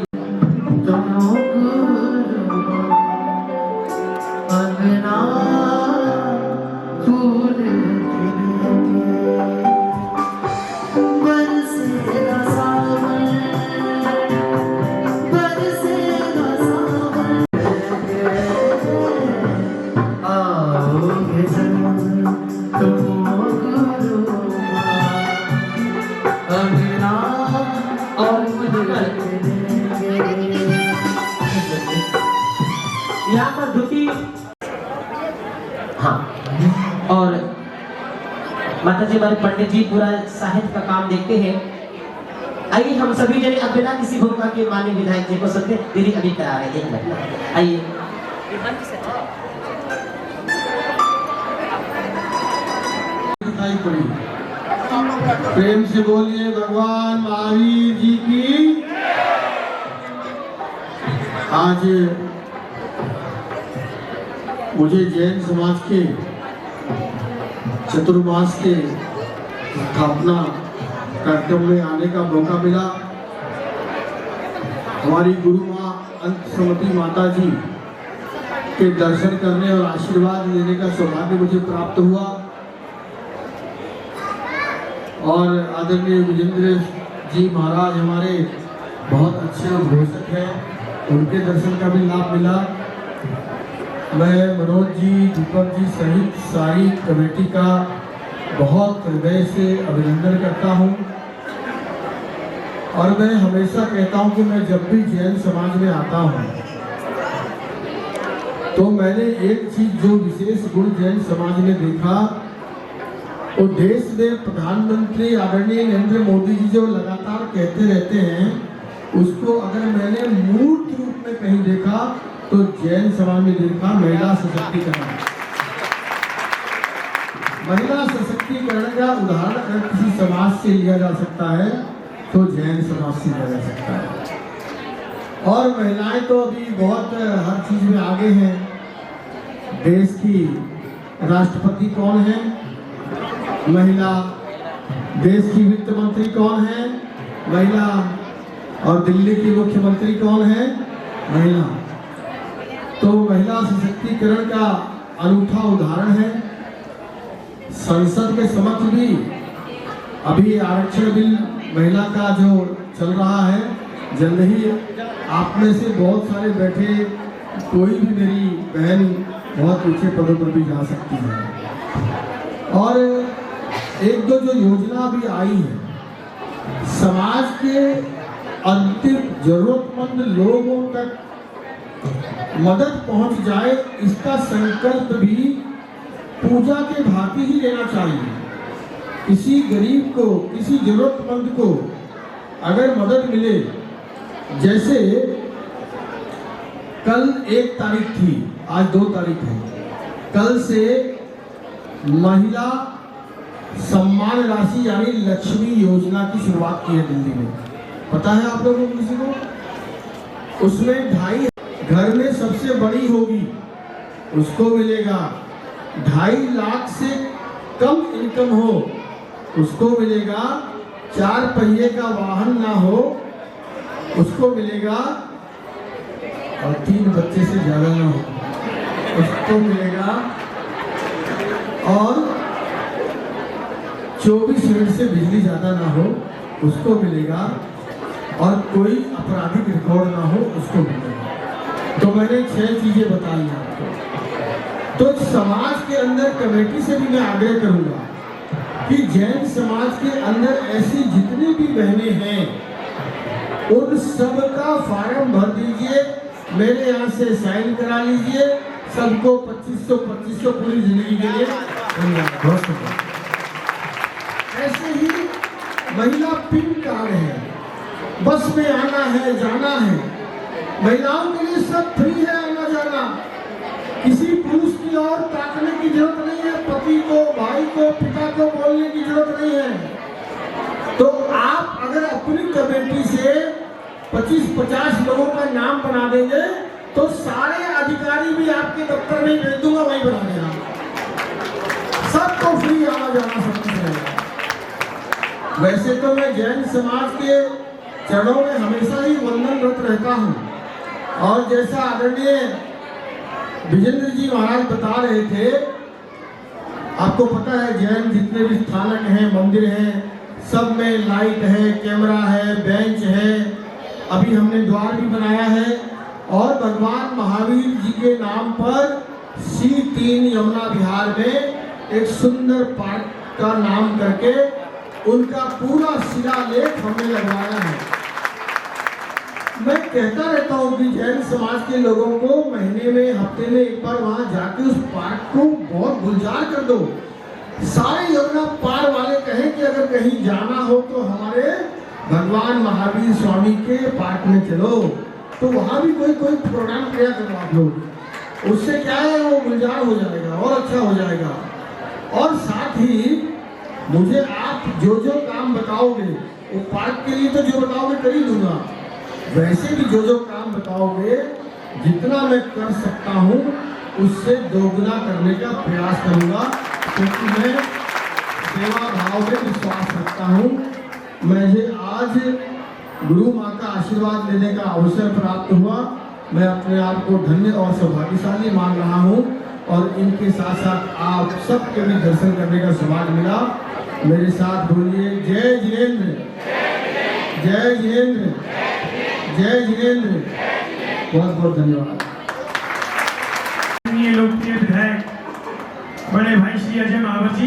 यहाँ पर धुती हाँ और माता जी हमारे पंडित जी पूरा साहित्य का काम देखते हैं। आइए हम सभी जने अब बिना किसी भूमिका के माननीय विधायक जी को सत्य दीदी अभी करा रहे हैं। 1 मिनट आइए। प्रेम से बोलिए भगवान महावीर जी की। आज मुझे जैन समाज के चतुर्मास के स्थापना कार्यक्रम में आने का मौका मिला। हमारी गुरु माँ अंतसमती माता जी के दर्शन करने और आशीर्वाद लेने का सौभाग्य मुझे प्राप्त हुआ और आदरणीय विजेंद्र जी महाराज हमारे बहुत अच्छे घोषक हैं, उनके दर्शन का भी लाभ मिला। मैं मनोज जी, दीपक जी सहित सारी कमेटी का बहुत हृदय से अभिनंदन करता हूं और मैं हमेशा कहता हूं कि मैं जब भी जैन समाज में आता हूं तो मैंने एक चीज जो विशेष गुण जैन समाज में देखा, वो देश में प्रधानमंत्री आदरणीय नरेंद्र मोदी जी जो लगातार कहते रहते हैं, उसको अगर मैंने मूर्त रूप में कहीं देखा तो जैन समाज में देखा महिला सशक्तिकरण। महिला सशक्तिकरण का उदाहरण अगर किसी समाज से लिया जा सकता है तो जैन समाज से लिया जा सकता है। और महिलाएं तो अभी बहुत हर चीज में आगे हैं। देश की राष्ट्रपति कौन है? महिला। देश की वित्त मंत्री कौन है? महिला। और दिल्ली की मुख्यमंत्री कौन है? महिला। तो महिला सशक्तिकरण का अनूठा उदाहरण है। संसद के समक्ष भी अभी आरक्षण बिल महिला का जो चल रहा है, जल्द ही आप में से बहुत सारे बैठे कोई भी मेरी बहन बहुत ऊंचे पदों पर भी जा सकती है। और एक दो जो योजना भी आई है, समाज के अंतिम जरूरतमंद लोगों तक मदद पहुंच जाए, इसका संकल्प भी पूजा के भांति ही लेना चाहिए। किसी गरीब को, किसी जरूरतमंद को अगर मदद मिले, जैसे कल 1 तारीख थी, आज 2 तारीख है, कल से महिला सम्मान राशि यानी लक्ष्मी योजना की शुरुआत की है दिल्ली में। पता है आप लोगों को किसी को? उसमें 2.5 घर में सबसे बड़ी होगी उसको मिलेगा, 2.5 लाख से कम इनकम हो उसको मिलेगा, 4 पहिए का वाहन ना हो उसको मिलेगा, और 3 बच्चे से ज्यादा ना हो उसको मिलेगा, और 24 मिनट से बिजली ज्यादा ना हो उसको मिलेगा, और कोई आपराधिक रिकॉर्ड ना हो उसको मिलेगा। तो मैंने 6 चीजें बताई आपको। तो समाज के अंदर कमेटी से भी मैं आग्रह करूंगा कि जैन समाज के अंदर ऐसी जितनी भी बहनें हैं उन सब का फार्म भर दीजिए, मेरे यहाँ से साइन करा लीजिए, सबको 2500 पूरी जिंदगी के लिए धन्यवाद। ऐसे ही महिला पिन कार्ड है, बस में आना है जाना है, महिलाओं के लिए सब फ्री है आना जाना, किसी पुरुष की ओर ताकने की जरूरत नहीं है, पति को, भाई को, पिता को बोलने की जरूरत नहीं है। तो आप अगर अपनी कमेटी से 25-50 लोगों का नाम बना देंगे तो सारे अधिकारी भी आपके दफ्तर में भेज दूंगा, वही बना देना, सबको फ्री आना जाना सब कुछ रहेगा। वैसे तो मैं जैन समाज के चरणों में हमेशा ही वंदनरत रहता हूँ, और जैसा आदरणीय विजेंद्र जी महाराज बता रहे थे, आपको पता है जैन जितने भी स्थानक हैं, मंदिर हैं, सब में लाइट है, कैमरा है, बेंच है, अभी हमने द्वार भी बनाया है, और भगवान महावीर जी के नाम पर C3 यमुना विहार में एक सुंदर पार्क का नाम करके उनका पूरा शिलालेख हमने लगवाया है। मैं कहता रहता हूँ कि जैन समाज के लोगों को महीने में, हफ्ते में एक बार वहां जाके उस पार्क को बहुत गुलजार कर दो। सारे यमुना पार वाले कहें कि अगर कहीं जाना हो तो हमारे भगवान महावीर स्वामी के पार्क में चलो, तो वहां भी कोई प्रोग्राम किया करो आप लोग, उससे क्या है वो गुलजार हो जाएगा और अच्छा हो जाएगा। और साथ ही मुझे आप जो जो काम बताओगे, वो पार्क के लिए तो जो बताओगे कर ही दूंगा, वैसे भी जो जो काम बताओगे जितना मैं कर सकता हूँ उससे दोगुना करने का प्रयास करूंगा, क्योंकि मैं सेवा भाव में विश्वास रखता हूँ। मुझे आज गुरु माँ का आशीर्वाद लेने का अवसर प्राप्त हुआ, मैं अपने आप को धन्य और सौभाग्यशाली मान रहा हूँ, और इनके साथ साथ आप सबके भी दर्शन करने का सौभाग्य मिला। मेरे साथ बोलिए जय जिनेंद्र, जय जिनेंद्र, जय जिनेंद्र। बहुत बहुत धन्यवाद। लोकप्रिय विधायक बड़े भाई श्री अजय महावर जी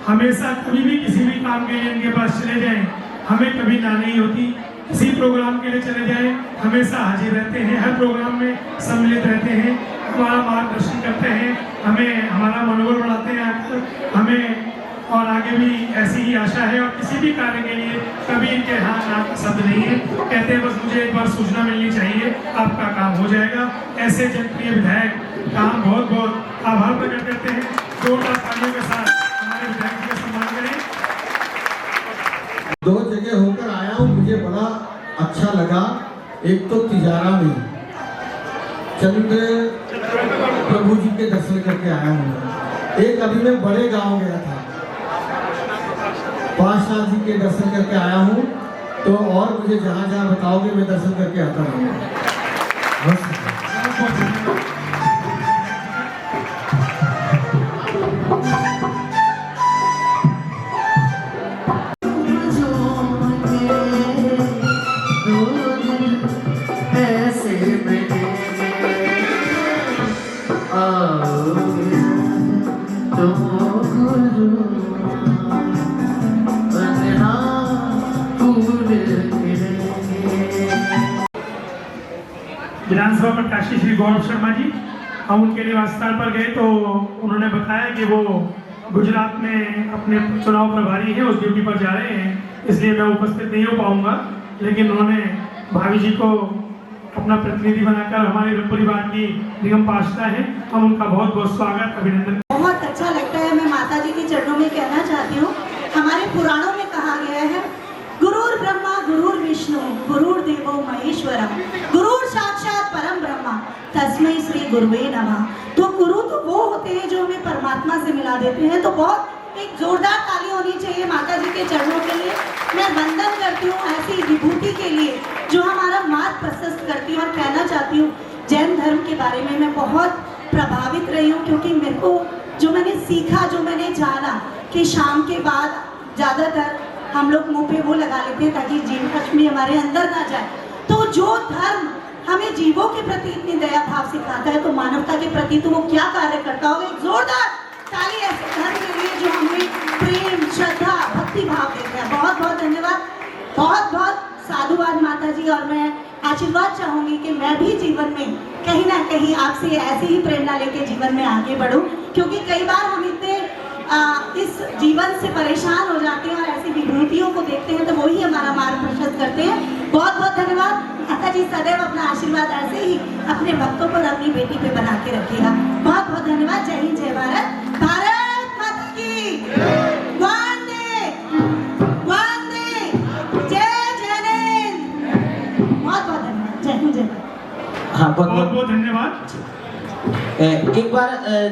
हमेशा कभी भी किसी भी काम के लिए इनके पास चले जाएं, हमें कभी ना नहीं होती। किसी प्रोग्राम के लिए चले जाएं, हमेशा हाजिर रहते हैं, हर प्रोग्राम में सम्मिलित रहते हैं, हमारा मार्गदर्शन करते हैं, हमें हमारा मनोबल बढ़ाते हैं, हमें और आगे भी ऐसी ही आशा है। और किसी भी कार्य के लिए कभी इनके हाँ ना का शब्द नहीं है, कहते हैं बस मुझे एक बार सूचना मिलनी चाहिए, आपका काम हो जाएगा। ऐसे जनप्रिय विधायक का हम बहुत बहुत आभार प्रकट करते हैं। जोरदार तालियों के साथ हमारे विधायक जी का सम्मान करें। 2 जगह होकर आया हूँ, मुझे बड़ा अच्छा लगा। एक तो तिजारा में चंद्र प्रभु जी के दर्शन करके आया हूँ, एक अभी मैं बड़े गांव गया था, पांचनाथ जी के दर्शन करके आया हूँ। तो और मुझे जहाँ जहाँ बताओगे मैं दर्शन करके आता रहूँगा। आओगे तो गुरु वंदना फूल खिलेंगे। विधानसभा प्रत्याशी श्री गौरव शर्मा जी, हम उनके निवास स्थल पर गए तो उन्होंने बताया कि वो गुजरात में अपने चुनाव प्रभारी है, उस ड्यूटी पर जा रहे हैं, इसलिए मैं उपस्थित नहीं हो पाऊंगा। लेकिन उन्होंने भाभी जी को अपना प्रतिनिधि बनाकर हमारे परिवार की निगम पार्षदा है, हम उनका बहुत बहुत स्वागत अभिनंदन। बहुत अच्छा लगता है। मैं माता जी के चरणों में कहना चाहती हूँ, हमारे पुराणों में कहा गया है, गुरुर ब्रह्मा गुरुर विष्णु गुरुर देवो महेश्वरम गुरुर साक्षात परम ब्रह्मा तस्मै श्री गुरुवे नमः। तो गुरु तो वो होते हैं जो हमें परमात्मा से मिला देते हैं। तो बहुत एक जोरदार ताली होनी चाहिए माता जी के चरणों के लिए। मैं वंदन करती हूँ ऐसी विभूति के लिए जो हमारा मार्ग प्रशस्त करती है। और कहना चाहती हूँ, जैन धर्म के बारे में मैं बहुत प्रभावित रही हूँ, क्योंकि मेरे को जो मैंने सीखा, जो मैंने जाना कि शाम के बाद ज़्यादातर हम लोग मुंह पे वो लगा लेते हैं ताकि जीव लक्ष्मी हमारे अंदर ना जाए। तो जो धर्म हमें जीवों के प्रति इतनी दया भाव सिखाता है, तो मानवता के प्रति तो वो क्या कार्य करता होगा। एक जोरदार ताली ऐसे धर्म के लिए जो हमें प्रेम, श्रद्धा, भक्ति भाव देते हैं। बहुत बहुत धन्यवाद, बहुत बहुत साधुवाद माता जी। और मैं आशीर्वाद चाहूंगी कि मैं भी जीवन में कहीं ना कहीं आपसे ऐसे ही प्रेरणा लेके जीवन में आगे बढ़ूं, क्योंकि कई बार हम इतने इस जीवन से परेशान हो जाते हैं और ऐसी विभूतियों को देखते हैं तो वही हमारा मार्ग प्रशस्त करते हैं। बहुत बहुत धन्यवाद माता जी, सदैव अपना आशीर्वाद ऐसे ही अपने भक्तों पर, अपनी बेटी पे बना के रखिएगा। बहुत बहुत धन्यवाद। जय हिंद, जय भारत, भारत माता की वंदे वंदे, जय जयनेंद्र। बहुत बहुत धन्यवाद। जय हिंद, जय भारत। हाँ, बहुत बहुत बहुत धन्यवाद। एक बार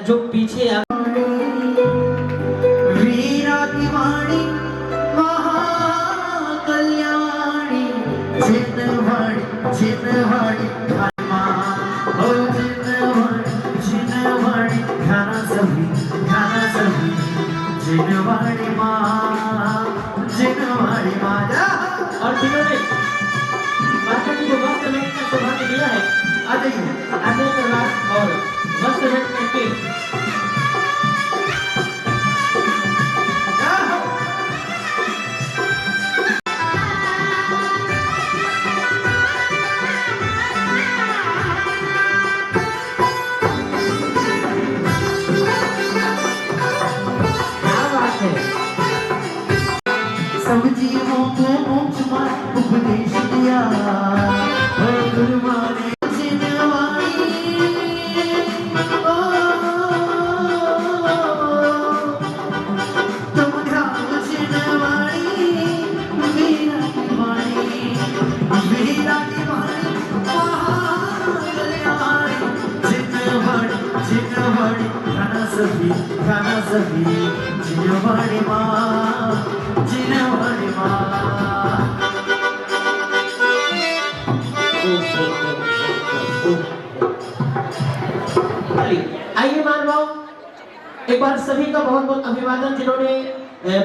जो पीछे वीरा की वाणी महाकल्याणी, जिनवाणी जिनवाणी हो जिनवाणी खाना सभी जिनवाणी माँ और जिन्होंने माता जी को वस्त्र भेंट का सौभाग्य दिया है, आ जाइए परिवार और वस्त्र भेंट करके सब जीवों को मोक्ष मार्ग उपदेश दिया गुरु माने जिनवाणी। तुम ध्यान जिनवाणी, वीरा की वाणी महाकल्याणी, जिनवाणी खाना सभी जिनवाणी माँ जिनवाणी आइए मानवाओं, एक बार सभी का बहुत बहुत अभिवादन जिन्होंने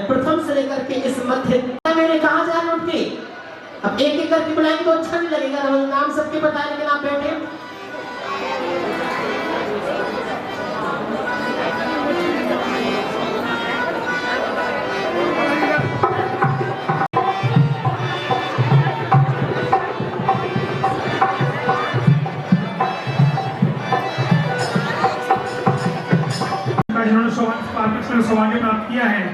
प्रथम से लेकर के इस मध्य मैंने कहा जाए उठ के। अब एक एक करके बुलाएंगे तो अच्छा नहीं लगेगा, नाम सबके बताए लेकिन आप बैठे। जिन्होंने सौभाग्य प्राप्त किया है,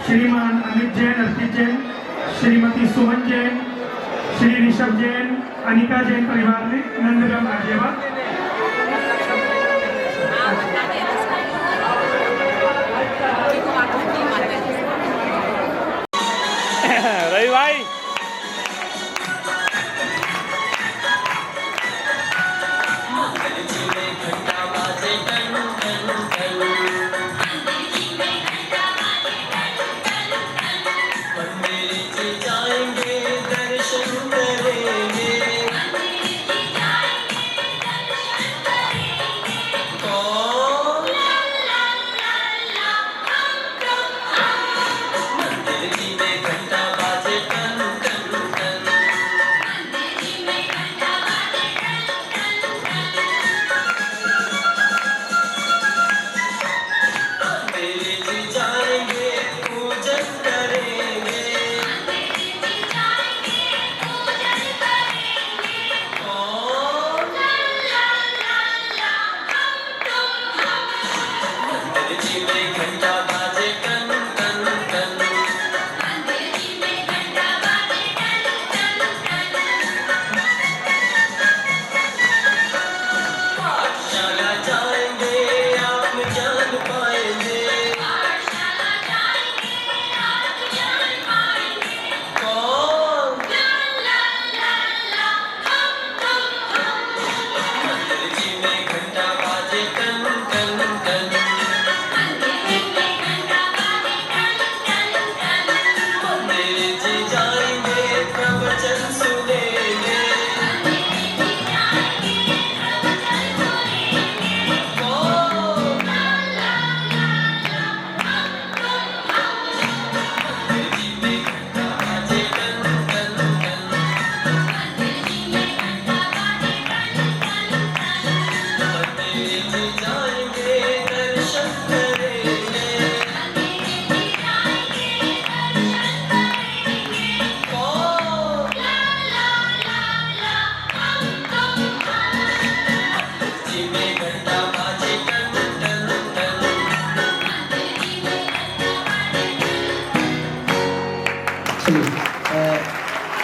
श्रीमान अमित जैन, अर्पित जैन, श्रीमती सुमन जैन, श्री ऋषभ जैन, अनिका जैन परिवार ने नंदग्राम गाजियाबाद। रवि भाई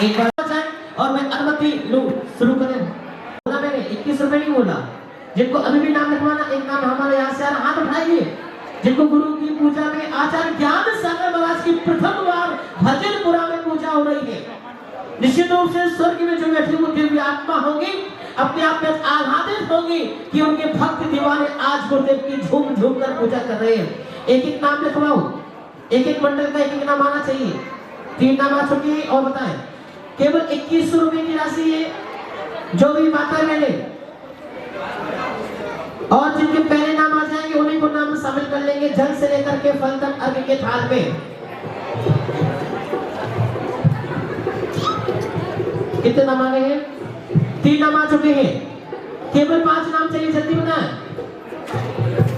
एक बार जाए और मैं अनुमति लूं, शुरू करें। बोला मैंने 21 रुपए नहीं बोला। जिनको अभी भी नाम लिखवाना, एक नाम हमारे यहाँ से आ रहा, हाथ उठाइए। जिनको गुरु की पूजा में आचार्य ज्ञान सागर महाराज की प्रथम बार भजनपुरा में पूजा हो रही है, निश्चित रूप से स्वर्ग में जो बैठी हुई दिव्य आत्मा होगी अपने आप में आह्लादित होगी कि उनके भक्त दीवाने आज गुरुदेव की झूम झूम कर पूजा कर रहे हैं। एक एक नाम लिखवाओ, एक एक मंडल का एक एक नाम आना चाहिए। 3 नाम आ चुके हैं और बताएं। केवल 21 रुपए की राशि है जो भी माता में ले, और जिनके पहले नाम आ जाएंगे उन्हीं को नाम में शामिल कर लेंगे, जल से लेकर के फल तक अर्घ के थाल में। कितने नाम आ गए हैं? 3 नाम आ चुके हैं, केवल 5 नाम चाहिए, जल्दी बताएं।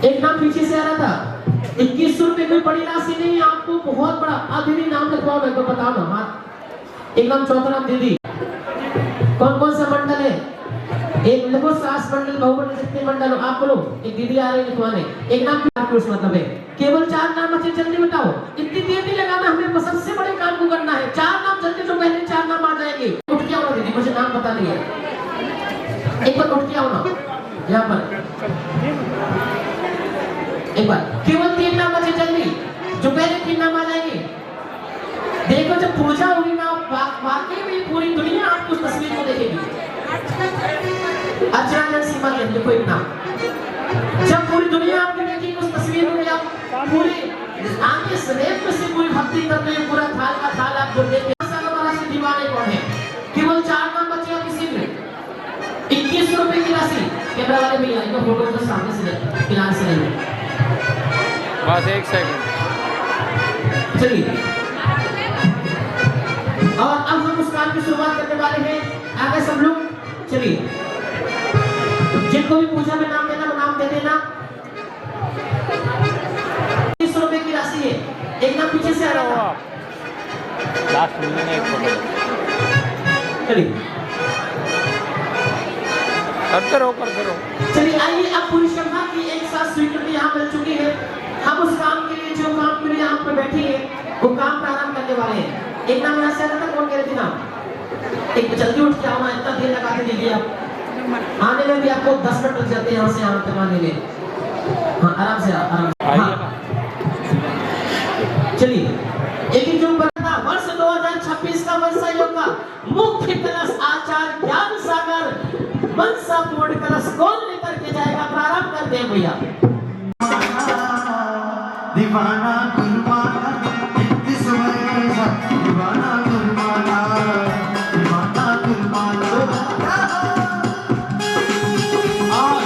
एक नाम पीछे से आ रहा था। 21 रुपए कोई बड़ी राशि नहीं है, आपको बहुत बड़ा। आप दीदी नाम लिखवाओ, मैं तो बताओ ना। हाथ एक नाम, चौथा नाम दीदी। कौन कौन सा मंडल है? एक लिखो, सास मंडल, बहु मंडल, जितने मंडल हो आप बोलो। एक दीदी आ रही लिखवाने, एक नाम पुरुष मतलब है। केवल 4 नाम बचे, जल्दी बताओ। इतनी देर नहीं लगाना, हमें सबसे बड़े काम को करना है। 4 नाम जल्दी, जो पहले 4 नाम आ जाएंगे। उठ के आओ ना दीदी, मुझे नाम पता नहीं है। एक बार उठ के आओ ना यहाँ पर, एक बार। केवल 3 नाम बचे, जल्दी, जो पहले 3 नाम आ जाएंगे। देखो जब पूजा होगी ना, वाकई में पूरी दुनिया आपको तस्वीर को देखेगी। अर्चना सीमा के देखो एक नाम, जब पूरी दुनिया आपने देखी उस तस्वीर में, आप पूरे आगे स्नेह से पूरी भक्ति करते हैं, पूरा थाल का थाल आप जो देखे। महाराज के दीवाने कौन है? केवल 4 नाम बचे आप किसी में। 21 रुपए की राशि। कैमरा वाले भैया इनका फोटो तो सामने से ले, किनारे से ले। बस 1 सेकंड। चलिए, और अब हम उस काम की शुरुआत करने वाले हैं। आगे सब लोग चलिए, जिनको भी पूजा में नाम देना वो नाम दे देना। 20 रुपए की राशि है, एक नाम पीछे से आ रहा था। लास्ट मिलने में एक फोटो चलिए करते रहो। चलिए आइए, अब पूरी सभा की एक साथ स्वीकृति यहाँ मिल चुकी है। हम उस काम के लिए, जो काम के लिए यहाँ पर बैठे हैं, वो काम प्रारंभ करने वाले हैं। एक नाम यहाँ से आ रहा था, कौन कह रहे थे नाम? एक जल्दी उठ के आओ ना, इतना देर लगा के दीजिए आप। आने में भी आपको 10 मिनट लग जाते हैं यहाँ से यहाँ तक आने में। हाँ आराम से आराम से। हाँ चलिए, एक ही जो बढ़ता वर्ष 2026 का वर्षा योग का मुख्य कलश आचार्य ज्ञान सागर मनसा पूर्ण कलश कौन लेकर के जाएगा? प्रारंभ करते हैं भैया। दीवाना गुरमाना कितनी समय, दीवाना गुरमाना, दीवाना गुरमाना। और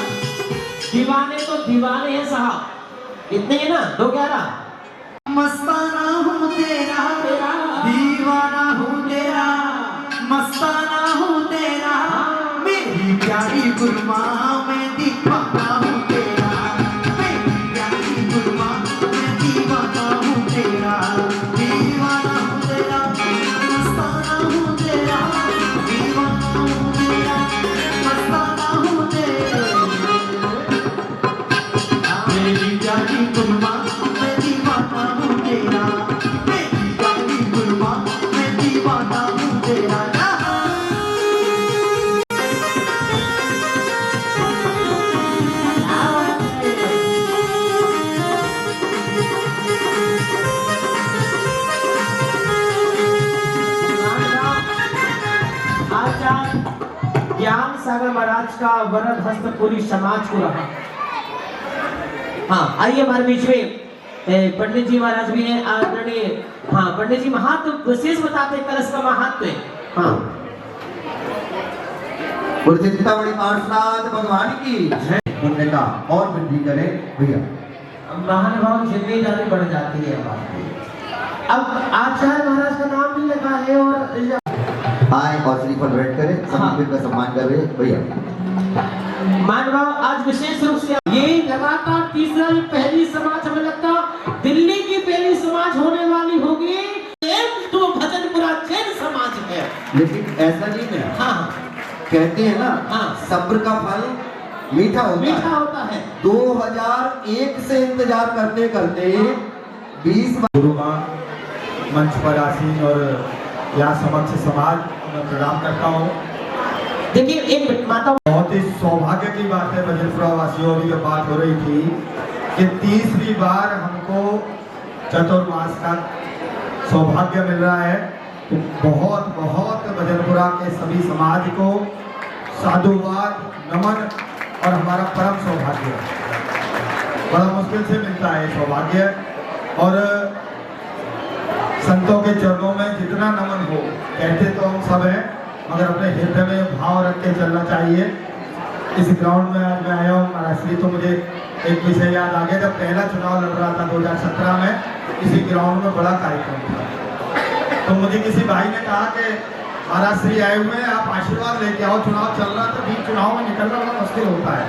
दीवाने तो दीवाने हैं साहब, इतने ही ना, 211। मस्ताना हूँ तेरा, दीवाना हूँ तेरा, मस्ताना हूँ तेरा, मेरी प्यारी गुरमा, मैं दीवाना हूँ तेरा, मेरी प्यारी गुरमा, मैं दीवाना हूँ तेरा, दीवाना हूँ तेरा, मस्ताना हूँ तेरा, दीवाना हूँ तेरा, मस्ताना हूँ तेरा, मेरी प्यारी गुरमा, मैं दीवाना हूँ तेरा, मेरी प्यारी गुरमा, मैं दीवाना हूँ तेरा। ज्ञान सागर महाराज का वरद हस्त पूरी समाज को रहा। हाँ आइए हमारे बीच में पंडित जी महाराज भी हैं आदरणीय। हाँ पंडित जी महत्व विशेष बताते कलश का महत्व। हाँ चिंतामणि पार्षद भगवान की पुण्य का और वृद्धि करे भैया। महानुभाव जिम्मेदारी बढ़ जाती है। अब आचार्य महाराज का नाम भी लिखा है और आए कौशली पर बैठ करे सभी का सम्मान कर रहे भैया। महानुभाव आज विशेष रूप से ये लगातार तीसरा पहली समाज हमें लगता दिल्ली की पहली समाज होने वाली होगी तो भजनपुरा जैन समाज है। लेकिन ऐसा नहीं है। हाँ कहते हैं ना हाँ सब्र का फल मीठा होता है। 2001 से इंतजार करते करते 20 गुरुमान मंच पर आसीन और या समक्ष समाज मैं प्रणाम करता हूँ। देखिए एक मिनट माता, बहुत ही सौभाग्य की बात है, भजनपुरा वासियों की बात हो रही थी कि तीसरी बार हमको चतुर्मास का सौभाग्य मिल रहा है। तो बहुत बहुत भजनपुरा के सभी समाज को साधुवाद, नमन और हमारा परम सौभाग्य। बड़ा मुश्किल से मिलता है सौभाग्य, और संतों के चरणों में जितना नमन हो, कहते तो हम सब हैं मगर अपने हृदय में भाव रख के चलना चाहिए। इस ग्राउंड में आज मैं आया हूँ महाराष्ट्री, तो मुझे एक विषय याद आ गया। जब पहला चुनाव लड़ रहा था 2017 में, इसी ग्राउंड में बड़ा कार्यक्रम था, तो मुझे किसी भाई ने कहा कि महाराष्ट्री आए हुए हैं, आप आशीर्वाद लेके आओ, चुनाव चल रहा था, बीच चुनाव में निकलना बड़ा मुश्किल होता है।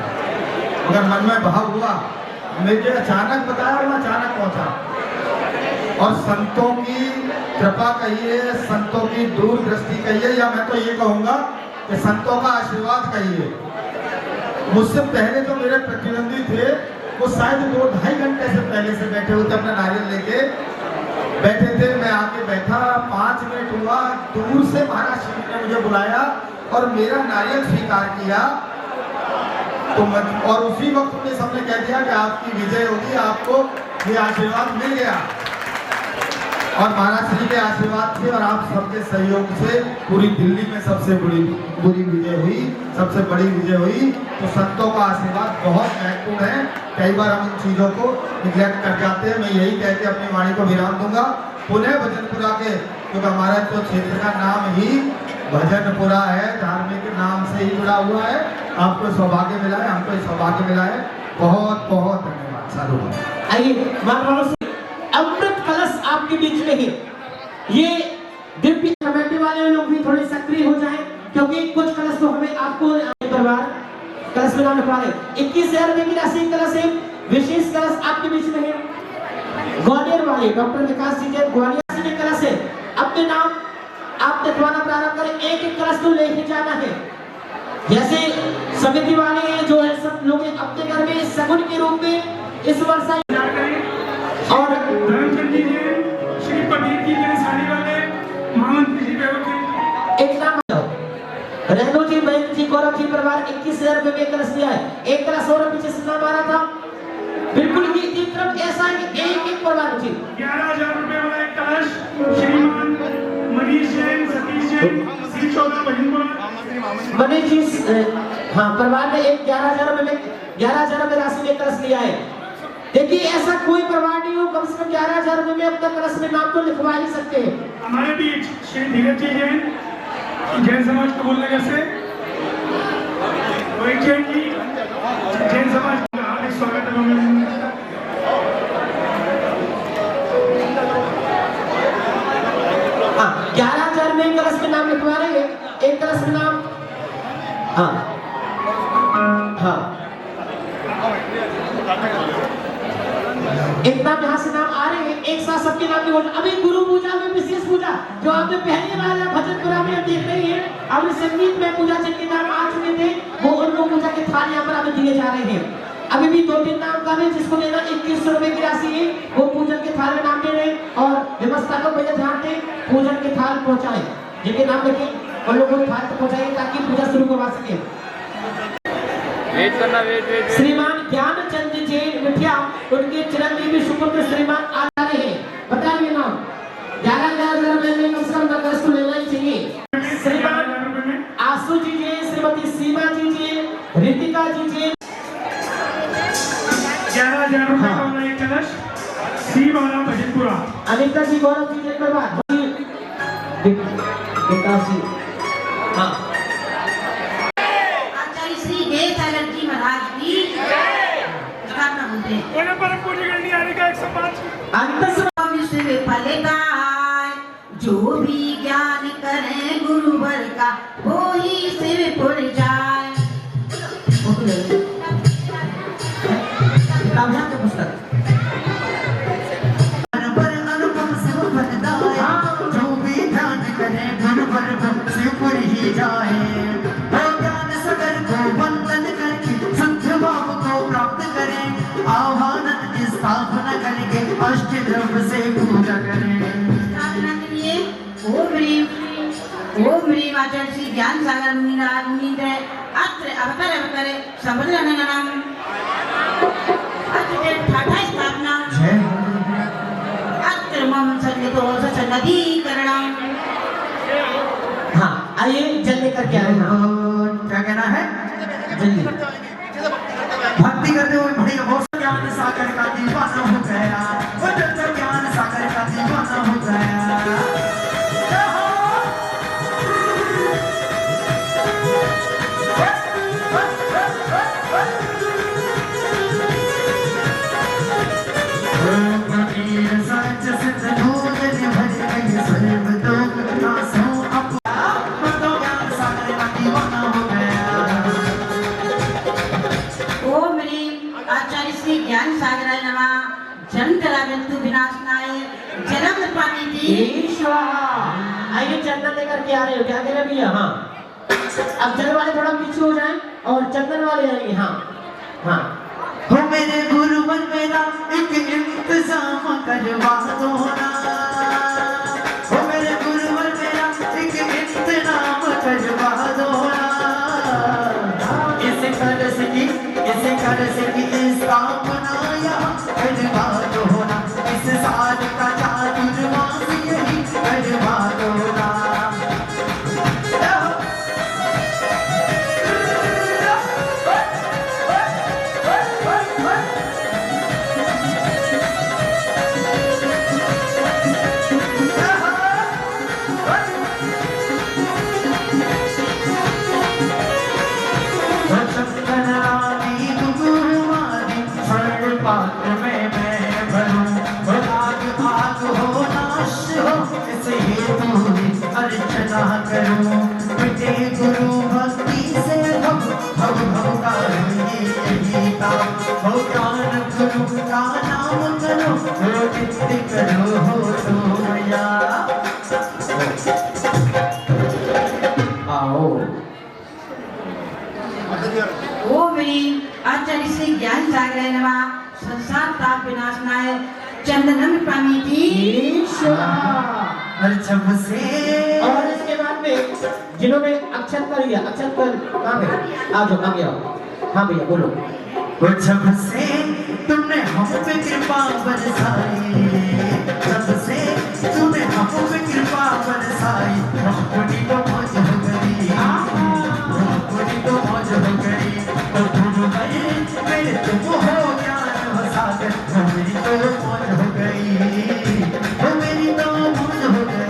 मगर मन में भाव हुआ, मुझे अचानक बताया और मैं अचानक पहुँचा। और संतों की कृपा कहिए, संतों की दूरदृष्टि कहिए, या मैं तो ये कहूँगा कि संतों का आशीर्वाद कहिए। मुझसे पहले जो मेरे प्रतिद्वंदी थे वो शायद 2-2.5 घंटे से पहले से बैठे हुए थे, अपना नारियल लेके बैठे थे। मैं आके बैठा, 5 मिनट हुआ, दूर से महाराज श्री ने मुझे बुलाया और मेरा नारियल स्वीकार किया। तो और उसी वक्त उन्हें सबने कह दिया कि आपकी विजय होगी, आपको ये आशीर्वाद मिल गया। और महाराज श्री के आशीर्वाद से और आप सबके सहयोग से पूरी दिल्ली में सबसे बुरी विजय हुई, सबसे बड़ी विजय हुई। तो संतों का आशीर्वाद बहुत महत्वपूर्ण है। कई बार हम इन चीज़ों को निग्लेक्ट कर जाते हैं। मैं यही कह के अपनी वाणी को विराम दूंगा। पुनः भजनपुरा के, क्योंकि हमारा तो क्षेत्र का नाम ही भजनपुरा है, धार्मिक नाम से ही जुड़ा हुआ है। आपको सौभाग्य मिला है, हमको सौभाग्य मिला है। बहुत बहुत धन्यवाद। साधुवाद। आइए अमृत कलश आपके बीच में है। ये दिव्य कमेटी वाले लोग भी थोड़े सक्रिय हो जाएं, क्योंकि कुछ कलश तो हमें आपको परिवार कलश में नाम लिखवा रहे। 21,000 रुपए की राशि कलश है, विशेष कलश आपके बीच में है। ग्वालियर वाले डॉक्टर विकास जी के ग्वालियर के कलश है, अपने नाम आप लिखवाना प्रारंभ करें। एक एक कलश तो लेके जाना है। जैसे समिति वाले जो है सब लोग अपने घर में सगुन के रूप में इस वर्ष और धर्मचंद जी ने श्री प्रदीप जी के साड़ी वाले महामंत्री जी के एक नाम रेणु जी, महेंद्र जी, गौरव जी परिवार 21,000 रुपए में कलश दिया है। एक कलश और पीछे से नाम आ रहा था। बिल्कुल ये क्रम ऐसा है कि एक एक परिवार जी 11,000 रुपए वाला एक कलश श्रीमान मनीष जैन, सतीश जैन, श्री 14 भजनपुरा। मनीष जी हाँ परिवार ने एक 11,000 रुपए में 11,000 रुपए राशि में कलश लिया है। देखिए ऐसा कोई परिवार नहीं हो, कम से कम 11,000 रुपए में अपना कलश में नाम तो लिखवा ही सकते हैं। हमारे बीच श्री धीरज जी जैन, जैन समाज को बोलने कैसे रोहित जैन जी, जैन समाज का हार्दिक स्वागत है। हाँ 11,000 में कलश में नाम लिखवा रहे हैं। एक कलश में नाम हाँ हाँ एक नाम यहाँ से नाम आ रहे हैं, एक साथ सबके नाम की बोल। अभी गुरु पूजा में विशेष पूजा जो आपने पहली बार भजनपुरा में देख रही है, अभी संगीत में पूजा जिनके नाम आ चुके थे वो उनको पूजा के थाल यहाँ पर अभी दिए जा रहे हैं। अभी भी 2-3 नाम का है, जिसको लेना 2100 रुपए की राशि है वो पूजन के थाल में नाम दे रहे और व्यवस्था को भैया ध्यान दें, पूजन के थाल पहुँचाए, जिनके नाम लिखे उन लोगों को थाल पहुँचाए ताकि पूजा शुरू करवा सके। वेट करना, वेट। श्रीमान ज्ञानचंद जैन मिठिया, उनके चिरंजीवी सुपुत्र श्रीमान आ रहे हैं। बताइए नाम 11,000 में कम से कम कलश तो लेना ही चाहिए। श्रीमान आशु जी जैन, श्रीमती सीमा जी जैन, रितिका जी जैन। 11,000 रुपए का वाला एक कलश सी वाला भजनपुरा। अनिता जी, गौरव जी जैन परिवार विकास जी हाँ जो भी ज्ञान करे गुरुवर का वो ही सिर पुर जाए। पुस्तक जो भी ध्यान करे गुरुवर सिर पुर ही जाए। वो ज्ञान सागर को वंदन करके शुद्ध भाव को प्राप्त करें। आह्वान की स्थापना करके अष्ट द्रव्य से पूजा करें। स्थापना के लिए ओम ह्रीं आचार्य श्री ज्ञान सागर मुनीन्द्र अत्र अवतरे समुद्र नयनम अत्र ठाठा स्थापना अत्र मम संगतो सनदीकरणम। हाँ आइए जल्दी करके आ रहे हैं। क्या कहना है? जल्दी भक्ति करते हुए बढ़ेगा बहुत ज्ञान सागर का दीवाना हो गया, वो जब ज्ञान सागर का दीवाना हो गया। आचार्य श्री ज्ञान सागराय नमः। जन्म जरावन्तु विनाशनाय जन्म पानी दी। आइए चंदन लेकर के आ रहे हो, क्या कह रहे भैया? हाँ अब चंदन वाले थोड़ा पीछे हो जाएं और चंदन वाले आएंगे। हाँ हाँ हो मेरे गुरुवर मेरा एक इंतजाम करवा दो ना, हो मेरे गुरुवर मेरा एक इंतजाम करवा दो ना। इसे कर सकी स्थापना यहाँ करवा दो ना, इस साल का चातुर्मास यही करवा दो ना। पात्र में मैं भरूं, भाग हो नाश हो इस हेतु अर्चना करूं। मिटे गुरु भक्ति से भव भव भव का यही ताप, हो ज्ञान गुरु का नाम करो, हो नित्य करो हो तो या। आओ ओम ह्रीं आचार्य श्री ज्ञान सागराय नमः। संसार ताप विनाशनाय चंदनम पामीति। और जब से और इसके बाद में जिन्होंने अक्षर कर लिया, अक्षर कर कहाँ गए? आ जाओ, आ गया। हाँ भैया बोलो। वो जब से तुमने हम पे कृपा बरसाई, जब से तुमने हम पे कृपा बरसाई, हमको तो मौज हो गई, हमको तो मौज हो गई। तो तुम गए मेरे तुम हो ज्ञान हो सागर, मेरी तो मौज हो गई, मेरी तो मौज हो गई।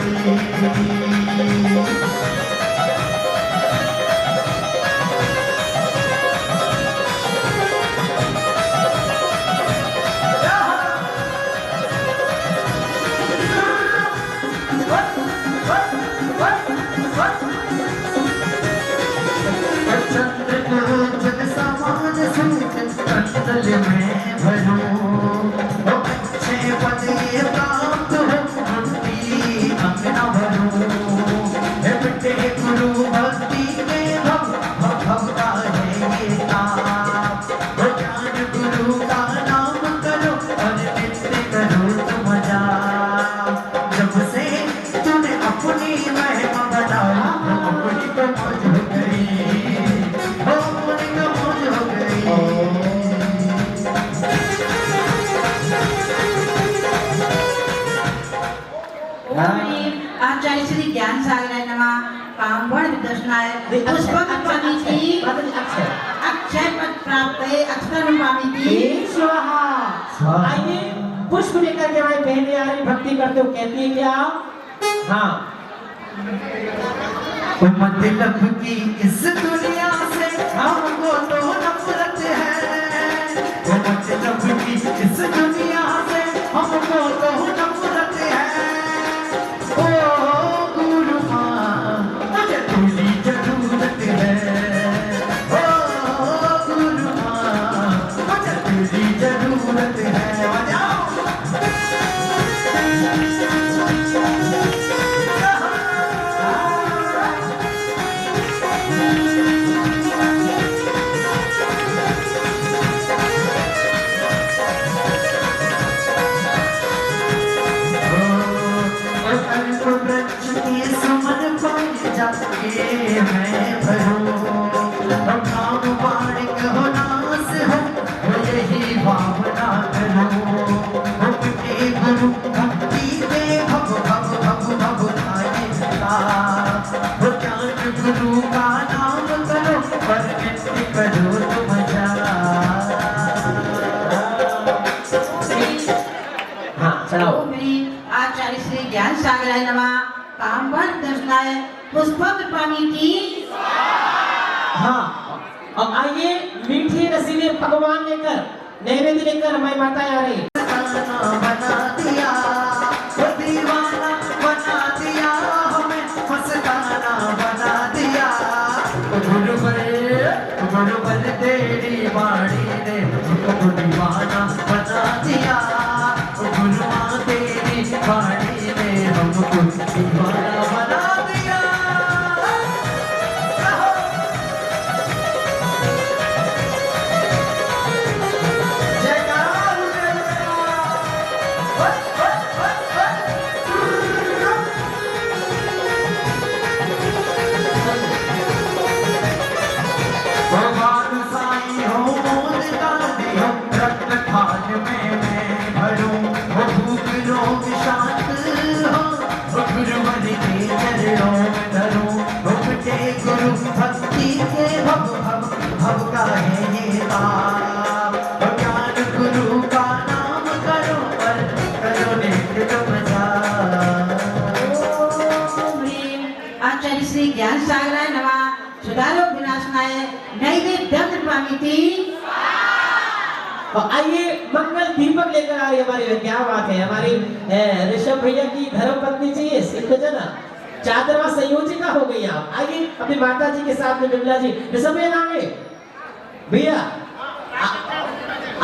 चंद्र में भरूं, अच्छे पद ये प्राप्त हो, मुक्ति अंगना भरूं। बेटे गुरु भक्ति में भव भव भव का है ये ताप, ज्ञान गुरु का नाम करो और नित्य करो तुम जाप। जब से तूने अपनी महिमा बढ़ाई, अपनी तो मौज हो गई, अपनी तो मौज हो गई। आचार्य श्री ज्ञान सागराय नमः। पांबड़ विदर्शनाय पुष्पक पामीति। अक्षय पद प्राप्त है अक्षर पामीति। आइए पुष्प लेकर के हमारी बहनें आ रही, भक्ति करते हो, कहती है क्या? हाँ मतलब की इस दुनिया से हमको तो नफरत है, मतलब की इस दुनिया से हमको तो नफरत है। ओ गुरु माँ मुझे तेरी जरूरत है, ओ गुरु माँ मुझे तेरी जरूरत है। चढ़ाओ। ओम ह्रीं आचार्य श्री ज्ञान सागराय नमः। कामवद दर्शनाय पुष्पकृपामिति। हाँ, अब आइए मीठे रसीले पकवान लेकर, नैवेद्य लेकर हमारी माता आ रही है। बना दिया वो दीवाना बना दिया हमें मस्ताना बना दिया गुरुबल तेरी वाणी ने हमको दीवाना बना दिया गुरुमा तेरी वाणी ने हमको दीवाना बना दिया। भगवान साईं हो मोद दानी हो रत्न थान में मैं भरूं हो भूख रोग शांत हो गुरुवर के चरणों में धरूं हो बटे गुरु भक्ति के भव भव भव का है ये ताप ज्ञान गुरु का नाम करो पर करो नित्य तुम आचार्य श्री ज्ञान सागराय नमः। सुधारोग विनाशनाय नैवेद्यं कृपामिति। और आइए मंगल दीपक लेकर आ रही है हमारी, क्या बात है, हमारी ऋषभ भैया की धर्म पत्नी चाहिए सिद्धजना चादरवा संयोजिका हो गई आप। आइए अपनी माता जी के साथ में बिमला जी, ऋषभ भैया आगे भैया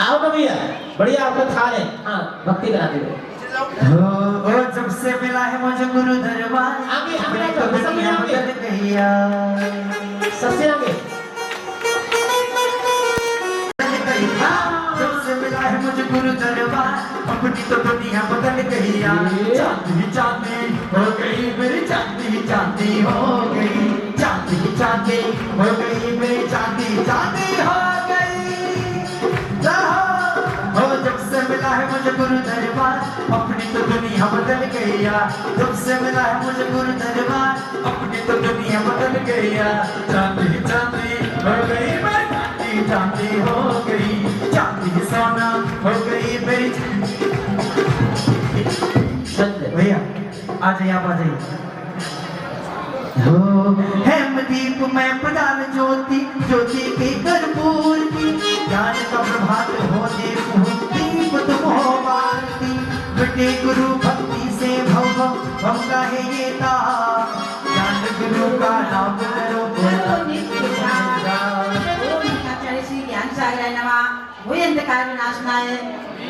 आओ ना भैया, बढ़िया आपका थाल है। हाँ भक्ति करा दे जब से मिला है मुझे गुरु दरबार आगे आगे तो दुनिया बदल गई यार। सबसे आगे जब से मिला है मुझे गुरु दरबार अपनी तो दुनिया बदल गई यार। चांदी चांदी हो गई मेरी चांदी चांदी हो गई चांदी चांदी हो गई मेरी चांदी चांदी हो गई। हो जब से मिला है मुझे गुरु दरबार अपनी तो दुनिया बदल गई यार। जब से मिला है मुझे गुरु दरबार अपनी तो दुनिया बदल गई यार। चांदी चांदी हो गई मेरी चांदी चांदी हो गई चांदी सोना हो गई मेरी। भैया आ जाइए आप आ जाइए। हेमदीप में प्रदान ज्योति ज्योति के कर्पूर की ज्ञान का प्रभात हो दीप तुम हो भारती बेटे गुरु भक्ति से भव भव का है ये ताप ज्ञान गुरु का नाम करो आचार्य श्री ज्ञान सागराय नमः। वो अंधकार विनाशनाय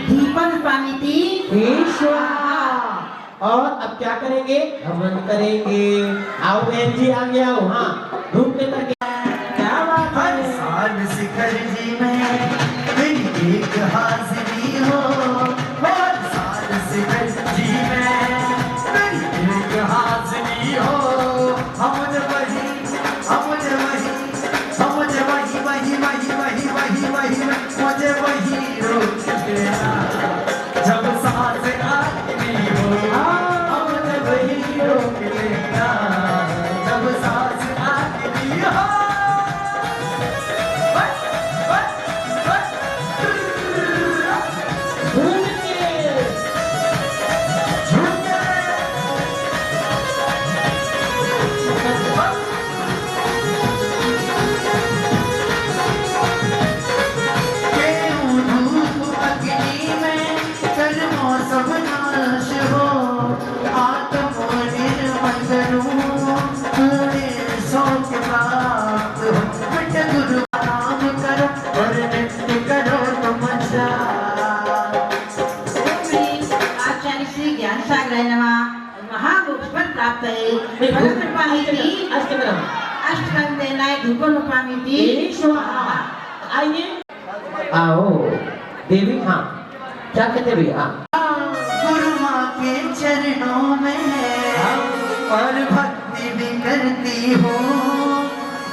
दीपक कृपामिति। और अब क्या करेंगे, हवन करेंगे। आओ बहन जी आगे आओ। हाँ धूप लेकर के क्या बात हर है। साल शिखर जी में मेरी एक हाजिरी हो हर साल शिखर जी में मेरी एक हाजिरी हो। हम वही मुझे वही रोज देना जब सांस आखिरी हो। हम वही रोक लेना जब सांस आखिरी हो। आचार्य श्री ज्ञान सागराय नमः। महाभोगफल प्राप्त है अष्टकं देनाय धूपोपमिति। आइए आओ देवी। हाँ क्या कहते भैया। गुरु माँ के चरणों में और भक्ति भी करती हूँ।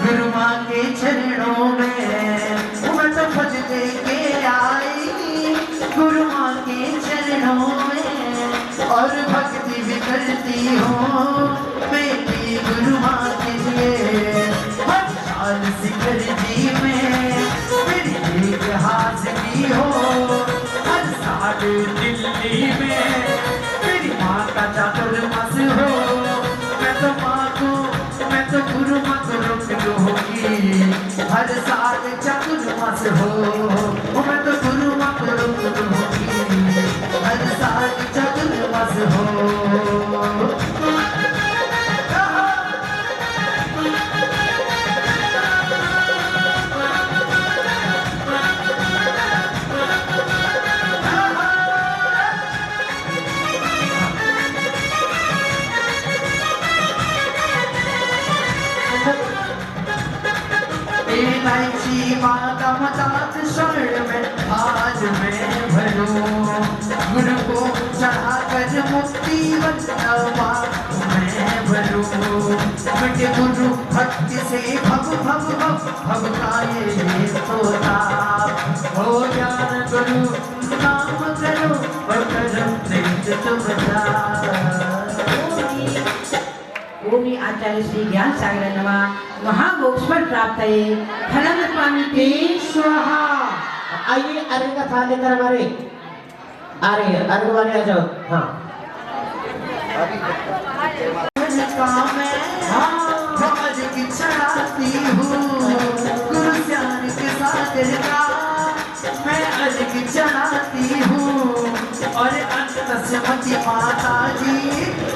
गुरु माँ के चरणों में मैं तो भज के आई गुरु माँ के चरणों में और भक्ति भी करती हूँ। बेटी गुरु माँ के लिए हर साल शिखर जी में मेरी एक हाजिरी हो। हर साल दिल्ली में चतुर्मास हो, मैं तो गुरु होगी हर साल चतुर्मास हो। इलायची माता मतात शरण में आज मैं भरूं, गुरु को चढ़ा कर मुक्ति वचनवा मैं भरूं। मिटे गुरु भक्ति से भव भव भव भव का ये तोता हो, ज्ञान गुरु नाम करो और करो नित्य तुम ओमी आचार्य श्री ज्ञान सागर नमा महामोक्षफल प्राप्त है फलम स्वामी के स्वाहा। आइए अर्घ का थाल लेकर हमारे आ रहे हैं, अर्घ वाले आ जाओ। हाँ आज की चढ़ाती हूँ गुरु ज्ञान के सागर का मैं आज की चढ़ाती हूँ, और अंतस्मति माता जी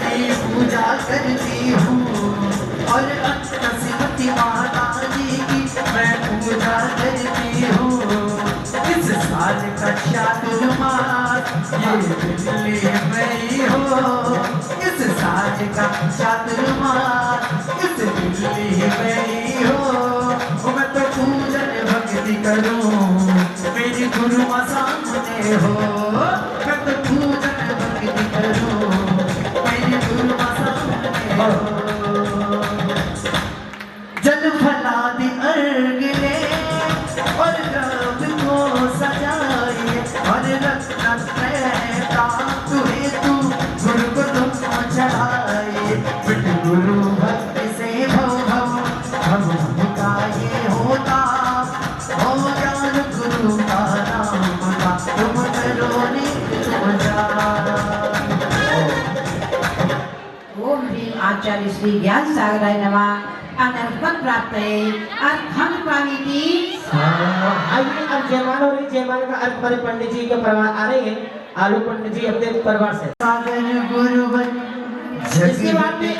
की पूजा करती हूँ, और अंतस्मति माता जी की मैं पूजा करती हूँ। इस साल का चातुर्मास ये दिल्ली में ही हो, इस साल का चातुर्मास इस दिल्ली में ही हो। मैं तो पूजन भक्ति करूं मेरी गुरु माँ सामने हो, मैं तो पूजन भक्ति करूं मेरी गुरु माँ सामने हो। जल फलादि अर्घ ले और रब को सजाइए, और रत्न का तुहे तू गुरु को तुम चढ़ाइए। फिर गुरु भक्ति से भव भव भव का ये होता हो, ज्ञान गुरु का नाम का तुम करो नित्य तुम जाना। ओम ह्रीम आचार्य श्री ज्ञान सागराय नमः अनर्पण प्राप्त है अर्घम स्वामी की। आइए अब जयमाल और जयमाल का अर्घ हमारे पंडित जी के परिवार आ रहे हैं, आलू पंडित जी अपने परिवार से। सागर गुरुवन इसके बाद में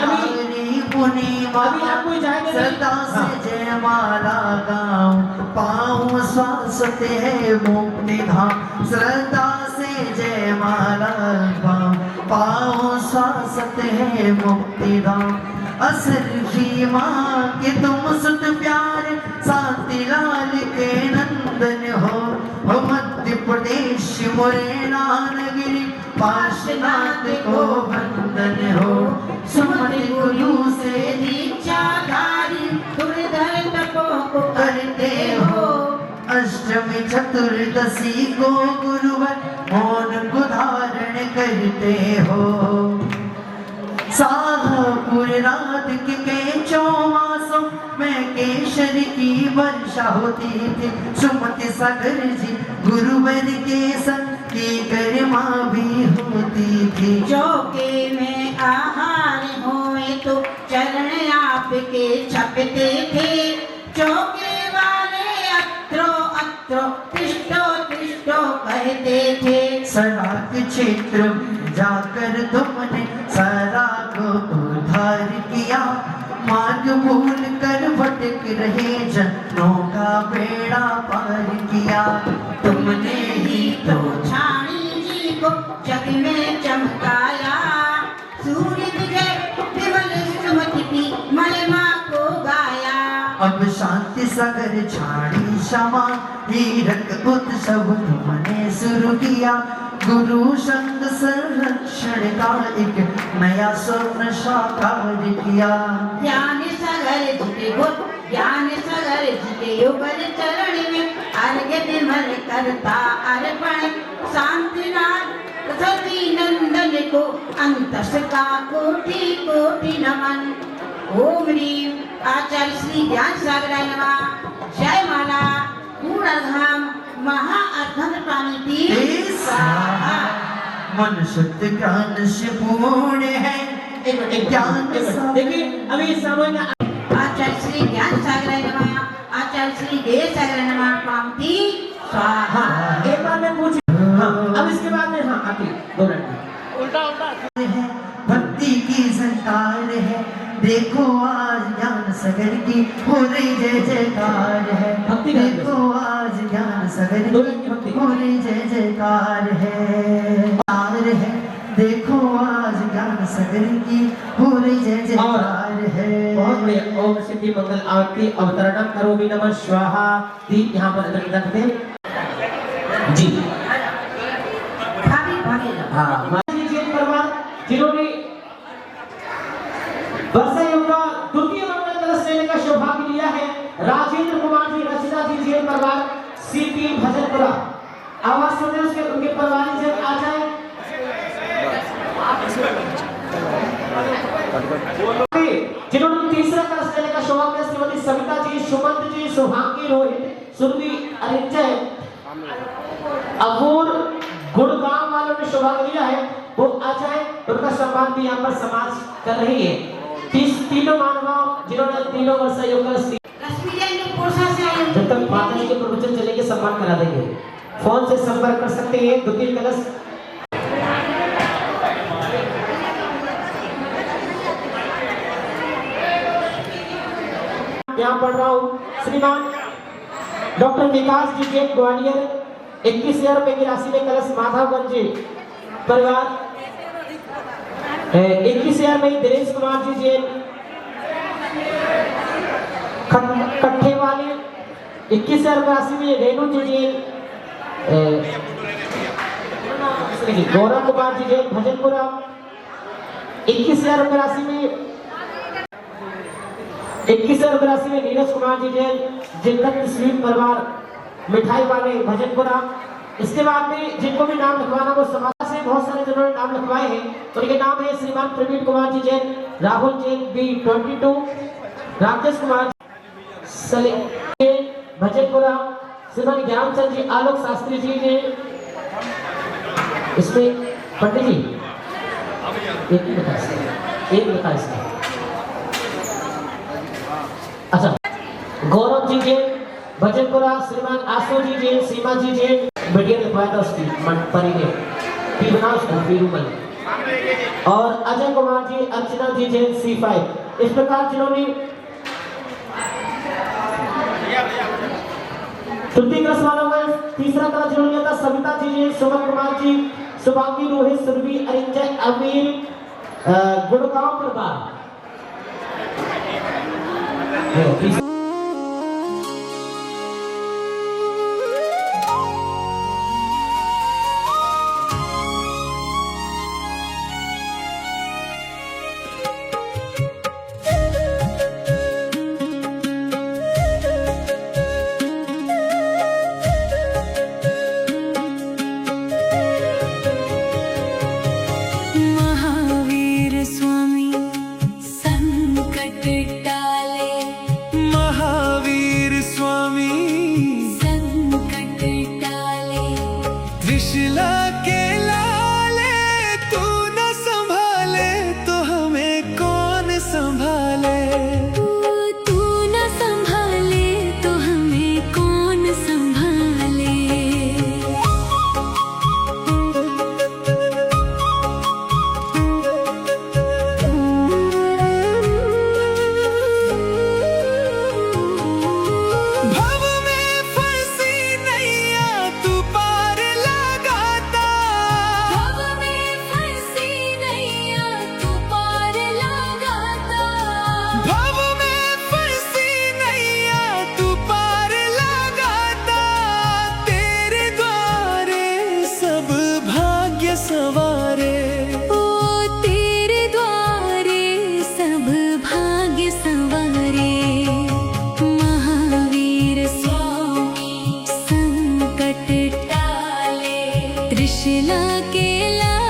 अभी आपको जाएंगे सदा से जयमाला गाऊं, पाऊं स्वास्थ्य है मुक्ति धाम। श्रद्धा से जयमाला गाऊं, पाऊं स्वास्थ्य है मुक्ति धाम। असर ही माँ के तुम सुत प्यारे शांति लाल के नंदन हो मध्य प्रदेश मुरैना नगरी पार्श्वनाथ को वंदन हो। सुमति गुरु से दीक्षा धारी दुर्धर तपों को करते हो। अष्टमी चतुर्दशी को गुरुवर मौन को धारण करते हो। शाहपुर रात के चौमासों में केशर की वर्षा होती थी। सुमति सागर जी गुरुवर के संग की गरिमा भी होती थी। चौके में आहार होए तो चरण आपके छपते थे। चौके वाले अत्रो अत्रो तिष्ठो तिष्ठो कहते थे। सराक क्षेत्र जाकर तुमने सरा को उद्धार किया। मार्ग भूल कर भटक रहे जनों का बेड़ा पार किया। तुमने ही तो छाणी जी को जग में चमकाया। सूर्य दिखे विमल सुमति की महिमा को गाया। अब शांति सागर छाड़ी क्षमा हीरक उत्सव तुमने शुरू किया। गुरु संग संरक्षण का एक नया स्वप्न साकार किया। ज्ञान सागर जी के ज्ञान सागर जी के युगल चरण में अर्घ्य विमल करता अर्पण। शांतिनाथ सती नंदन को अंतस का कोटि कोटि नमन। ओम ह्रीम आचार्य श्री ज्ञान सागराय नमः। जय माला पूर्णधाम महाअर्घम पानी की स्वाहा। मन शुद्ध ज्ञान से पूर्ण है। देखिए अभी इस समय में आचार्य श्री ज्ञान सागराय नमः। आचार्य श्री देव शरण पामती स्वाहा। हाँ एक बार मैं पूछ, हाँ अब इसके बाद में, हाँ आती 2 मिनट उल्टा उल्टा है भक्ति की संकार है, देखो आज ज्ञान सगर की हो रही जय जयकार है। भक्ति गान देखो आज ज्ञान सगर दो लाइन की भक्ति। की हो रही जय जयकार है। देखो आज ज्ञान सगर की हो रही जय जयकार है। बहुत बढ़िया। ओम सिद्धि मंगल आरती अवतरणम करोमि नमः स्वाहा। दीप यहाँ पर रखते हैं जी। भाभी भाभी हाँ माता जी जैन परिवार जिन्होंने वर्षा योग का द्वितीय मंगल कलश लेने का सौभाग्य लिया है, राजेंद्र कुमार जी, रचिता जी जैन परिवार, सीपी भजनपुरा। आवाज सुन रहे उसके उनके परिवार जन आ जाए। जिन्होंने तीसरा कलश लेने का सौभाग्य, श्रीमती सविता जी, सुमंत जी, शुभांगी, रोहित, सुरभि, अरिंजय, अपूर गुड़गांव वालों ने सौभाग्य लिया है, वो आ जाए। उनका सम्मान भी यहाँ पर समाज कर रही है। तीनों मानव जिन्होंने तीनों वर्ष योग जब तक माता जी के प्रवचन चलेंगे सम्मान करा देंगे। फोन से संपर्क कर सकते हैं। द्वितीय कलश यहाँ पढ़ रहा हूँ। श्रीमान डॉक्टर विकास जी जैन ग्वालियर 21,000 रुपए की राशि में कलश माधवगंज परिवार। 21,000 में दिनेश कुमार जी जैन कट्ठे वाले। 21,000 रुपए राशि में रेणु जी जैन, गौरव कुमार जी जैन भजनपुरा। 21,000 रुपए राशि में 21,000 रुपए राशि में नीरज कुमार जी जैन जिनका स्वीट परिवार मिठाई वाले भजनपुरा। इसके बाद में जिनको भी नाम लिखवाना वो समाज से बहुत सारे जिन्होंने नाम लिखवाए हैं, उनके नाम है श्रीमान प्रवीण कुमार जी जैन, राहुल जैन B22, राकेश कुमार सलीम जैन भजनपुरा, श्रीमान ज्ञानचंद जी, आलोक शास्त्री जी जैन। इसमें पंडित जी एक लिखा इसमें। अच्छा गौरव जी जैन भजनपुरा, श्रीमान आशु जी जैन, सीमा जी जैन। मीडिया लिखवाया था उसकी परी ने पीबना उसको पीरूमल। और अजय कुमार जी, अर्चना जी जैन C5। इस प्रकार जिन्होंने तृतीय कलश वालों में तीसरा कलश जिन्होंने लिया था, सविता जी जैन, सुमन कुमार जी, शुभांगी, रोहित, सुरभि, अरिंजय, अमीर, गुड़गांव परिवार। त्रिशला के ला